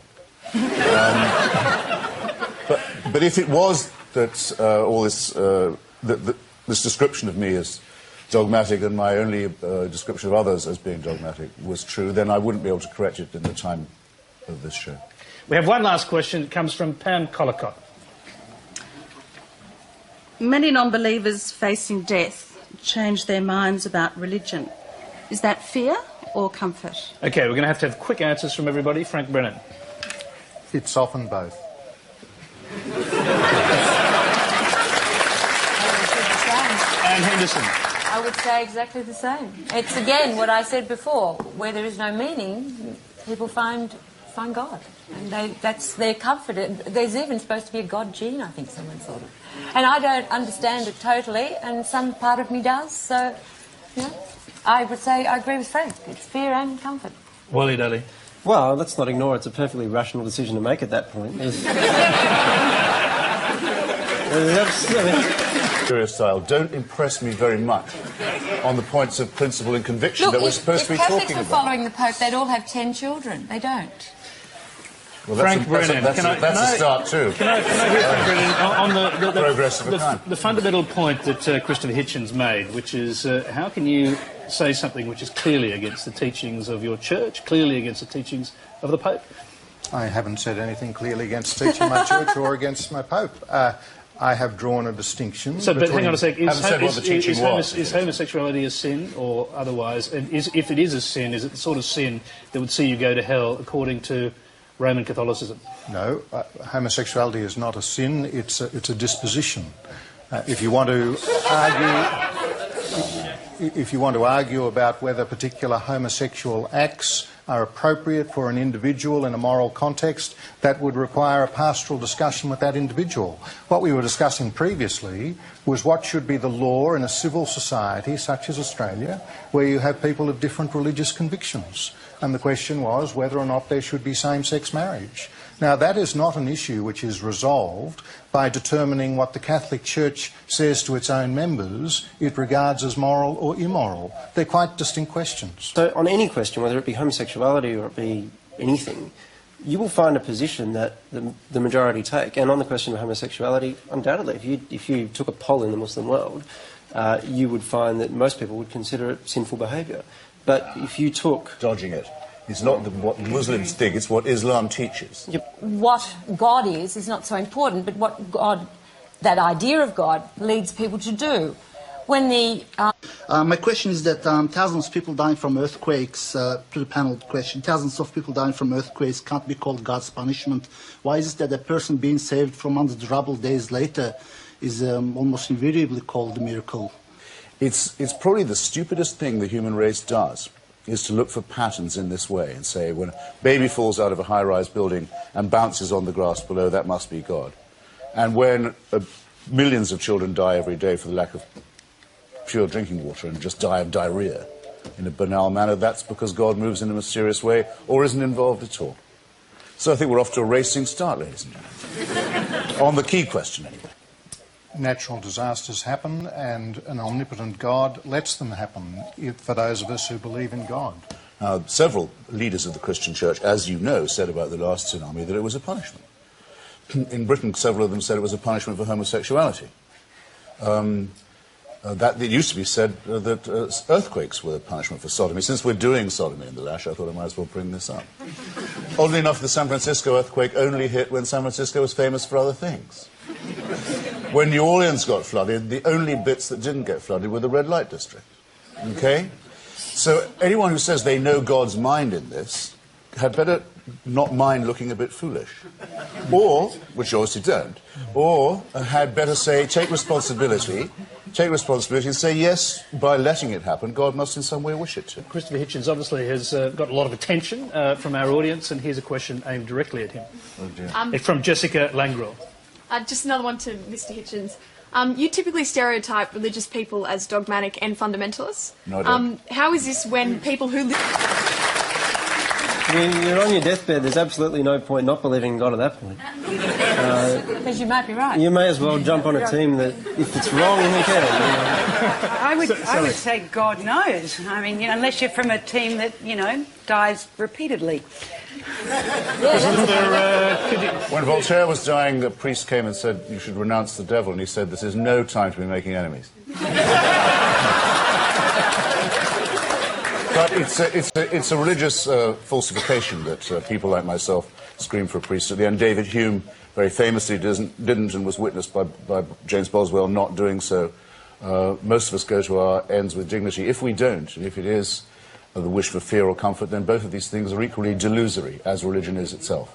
But if it was that all this, this description of me as dogmatic and my only description of others as being dogmatic was true, then I wouldn't be able to correct it in the time of this show.
We have one last question. It comes from Pam Collicott.
Many non-believers facing death change their minds about religion. Is that fear or comfort?
Okay, we're going to have quick answers from everybody. Frank Brennan.
It's often both.
Anne Henderson.
I would say exactly the same. It's, again, what I said before. Where there is no meaning, people find God. And that's their comfort. There's even supposed to be a God gene, I think someone thought of. And I don't understand it totally, and some part of me does. So, you know, I would say I agree with Frank. It's fear and comfort.
Wally Daly.
Well, let's not ignore it's a perfectly rational decision to make at that point.
Curious style, don't impress me very much on the points of principle and conviction
Look,
that we're supposed to be talking
Catholics were
about.
following the Pope, they'd all have 10 children. They don't.
Well,
Frank Brennan,
that's a start too.
Can I hear Frank Brennan on the
progress of a time.
The fundamental point that Christopher Hitchens made, which is how can you say something which is clearly against the teachings of your church, clearly against the teachings of the Pope?
I haven't said anything clearly against teaching my church or against my Pope. I have drawn a distinction.
So, but hang on a sec. Is
is
homosexuality a sin or otherwise? And if it is a sin, is it the sort of sin that would see you go to hell according to Roman Catholicism?
No, homosexuality is not a sin. It's a disposition. If you want to argue about whether particular homosexual acts are appropriate for an individual in a moral context, that would require a pastoral discussion with that individual. What we were discussing previously was what should be the law in a civil society such as Australia, where you have people of different religious convictions. And the question was whether or not there should be same-sex marriage. Now, that is not an issue which is resolved by determining what the Catholic Church says to its own members it regards as moral or immoral. They're quite distinct questions.
So on any question, whether it be homosexuality or it be anything, you will find a position that the majority take. And on the question of homosexuality, undoubtedly, if you took a poll in the Muslim world, you would find that most people would consider it sinful behaviour. But if you took...
Dodging it. It's not what Muslims think, it's what Islam teaches.
What God is not so important, but what God, that idea of God, leads people to do. When the...
My question is that thousands of people dying from earthquakes, to the panel question, thousands of people dying from earthquakes can't be called God's punishment. Why is it that a person being saved from under the rubble days later is almost invariably called a miracle?
It's probably the stupidest thing the human race does, is to look for patterns in this way and say, when a baby falls out of a high-rise building and bounces on the grass below, that must be God. And when millions of children die every day for the lack of pure drinking water and just die of diarrhea in a banal manner, that's because God moves in a mysterious way or isn't involved at all. So I think we're off to a racing start, ladies and gentlemen. On the key question, anyway.
Natural disasters happen, and an omnipotent God lets them happen for those of us who believe in God.
Now, several leaders of the Christian church, as you know, said about the last tsunami that it was a punishment. In Britain, several of them said it was a punishment for homosexuality. That it used to be said that earthquakes were a punishment for sodomy. Since we're doing sodomy in the lash, I thought I might as well bring this up. Oddly enough, the San Francisco earthquake only hit when San Francisco was famous for other things. When New Orleans got flooded, the only bits that didn't get flooded were the red light district. Okay? So anyone who says they know God's mind in this had better not mind looking a bit foolish. Or, which you obviously don't, or had better say, take responsibility and say, yes, by letting it happen, God must in some way wish it to.
Christopher Hitchens obviously has got a lot of attention from our audience, and here's a question aimed directly at him.
Oh dear.
It's from Jessica Langrel.
Just another one to Mr. Hitchens. You typically stereotype religious people as dogmatic and fundamentalists.
No, I don't.
How is this when people who
When you're on your deathbed, there's absolutely no point not believing in God at that point.
Because you might be right.
You may as well jump on a team that, if it's wrong, who cares? You know?
I would say God knows. I mean, unless you're from a team that, dies repeatedly.
When Voltaire was dying, a priest came and said, you should renounce the devil, and he said, this is no time to be making enemies. But it's a religious falsification that people like myself scream for a priest at the end. David Hume very famously didn't and was witnessed by James Boswell not doing so. Most of us go to our ends with dignity. If we don't, and if it is the wish for fear or comfort, then both of these things are equally delusory, as religion is itself.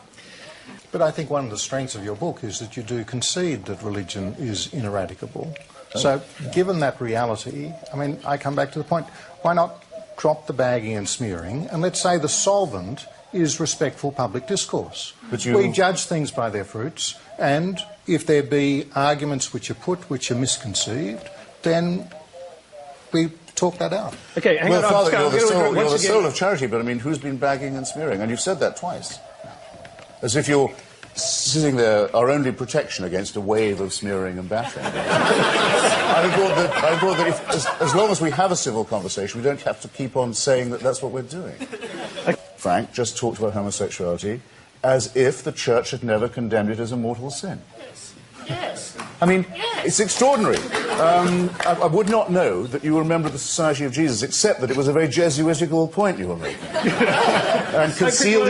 But I think one of the strengths of your book is that you do concede that religion is ineradicable. So, given that reality, I mean, I come back to the point, why not drop the bagging and smearing, and let's say the solvent is respectful public discourse. We judge things by their fruits, and if there be arguments which are put which are misconceived, then we talk that out.
Okay, hang
on.
Father,
you're the soul of charity, but I mean, who's been bagging and smearing? And you've said that twice. As if you're sitting there, our only protection against a wave of smearing and bashing. I thought that if, as long as we have a civil conversation, we don't have to keep on saying that that's what we're doing. Frank just talked about homosexuality as if the church had never condemned it as a mortal sin.
Yes.
I mean, it's extraordinary. I would not know that you were a member of the Society of Jesus, except that it was a very Jesuitical point you were making. And concealed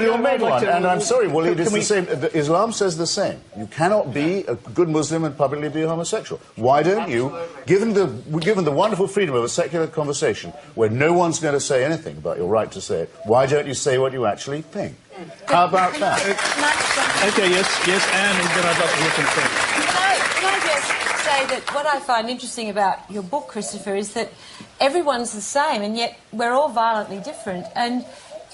your made one. And I'm sorry, Waleed, it's the same. Islam says the same. You cannot be a good Muslim and publicly be a homosexual. Why don't you, given the wonderful freedom of a secular conversation, where no one's going to say anything about your right to say it, why don't you say what you actually think? How about that?
Okay, yes, Anne, and then I'd like to hear from Frank.
Can I just say that what I find interesting about your book, Christopher, is that everyone's the same, and yet we're all violently different. And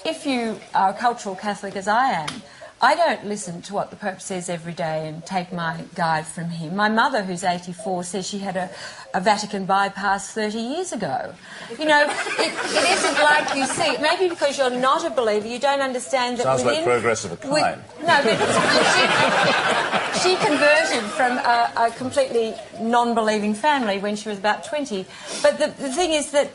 if you are a cultural Catholic, as I am, I don't listen to what the Pope says every day and take my guide from him. My mother, who's 84, says she had a Vatican bypass 30 years ago. You know, it isn't like you see. Maybe because you're not a believer, you don't understand that
Sounds
within...
like progress of a kind.
No, but she converted from a completely non-believing family when she was about 20. But the thing is that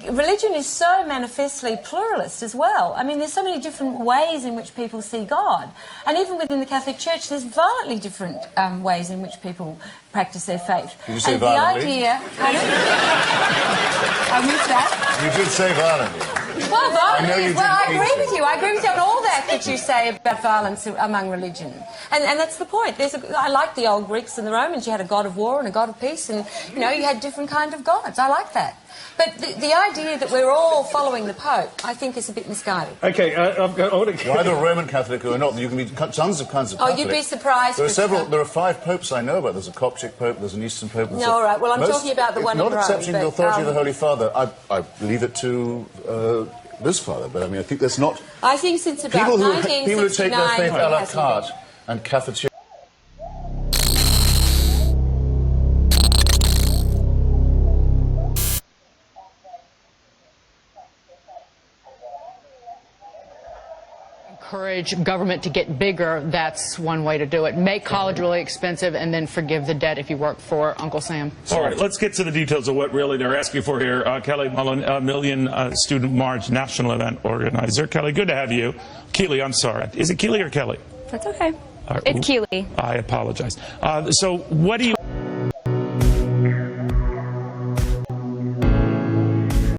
religion is so manifestly pluralist as well. I mean, there's so many different ways in which people see God. And even within the Catholic Church, there's violently different ways in which people practice their faith.
Did you say
and
violently?
The idea... I missed that.
You did say violently.
Well, violence. I
didn't
agree with you. I agree with you on all that you say about violence among religion. And that's the point. I like the old Greeks and the Romans. You had a god of war and a god of peace, and, you know, you had different kind of gods. I like that. But the idea that we're all following the Pope, I think, is a bit misguided.
Okay,
Why the Roman Catholic or not? You can be tons of kinds of Catholic.
Oh, you'd be surprised.
There are 5 popes I know about. There's a Coptic pope, there's an Eastern pope.
No, all right. Well, I'm talking about the one in Rome.
Not accepting the authority of the Holy Father. I leave it to this father, but I mean, I think there's not...
I think since about 1969...
People who take their faith a la carte and cafeteria...
encourage government to get bigger, that's one way to do it. Make college really expensive and then forgive the debt if you work for Uncle Sam.
All right, let's get to the details of what really they're asking for here. Kelly Mullen, a Million Student March national event organizer. Kelly, good to have you. Keely, I'm sorry. Is it Keely or Kelly?
That's okay. It's Keely.
I apologize. So what do you...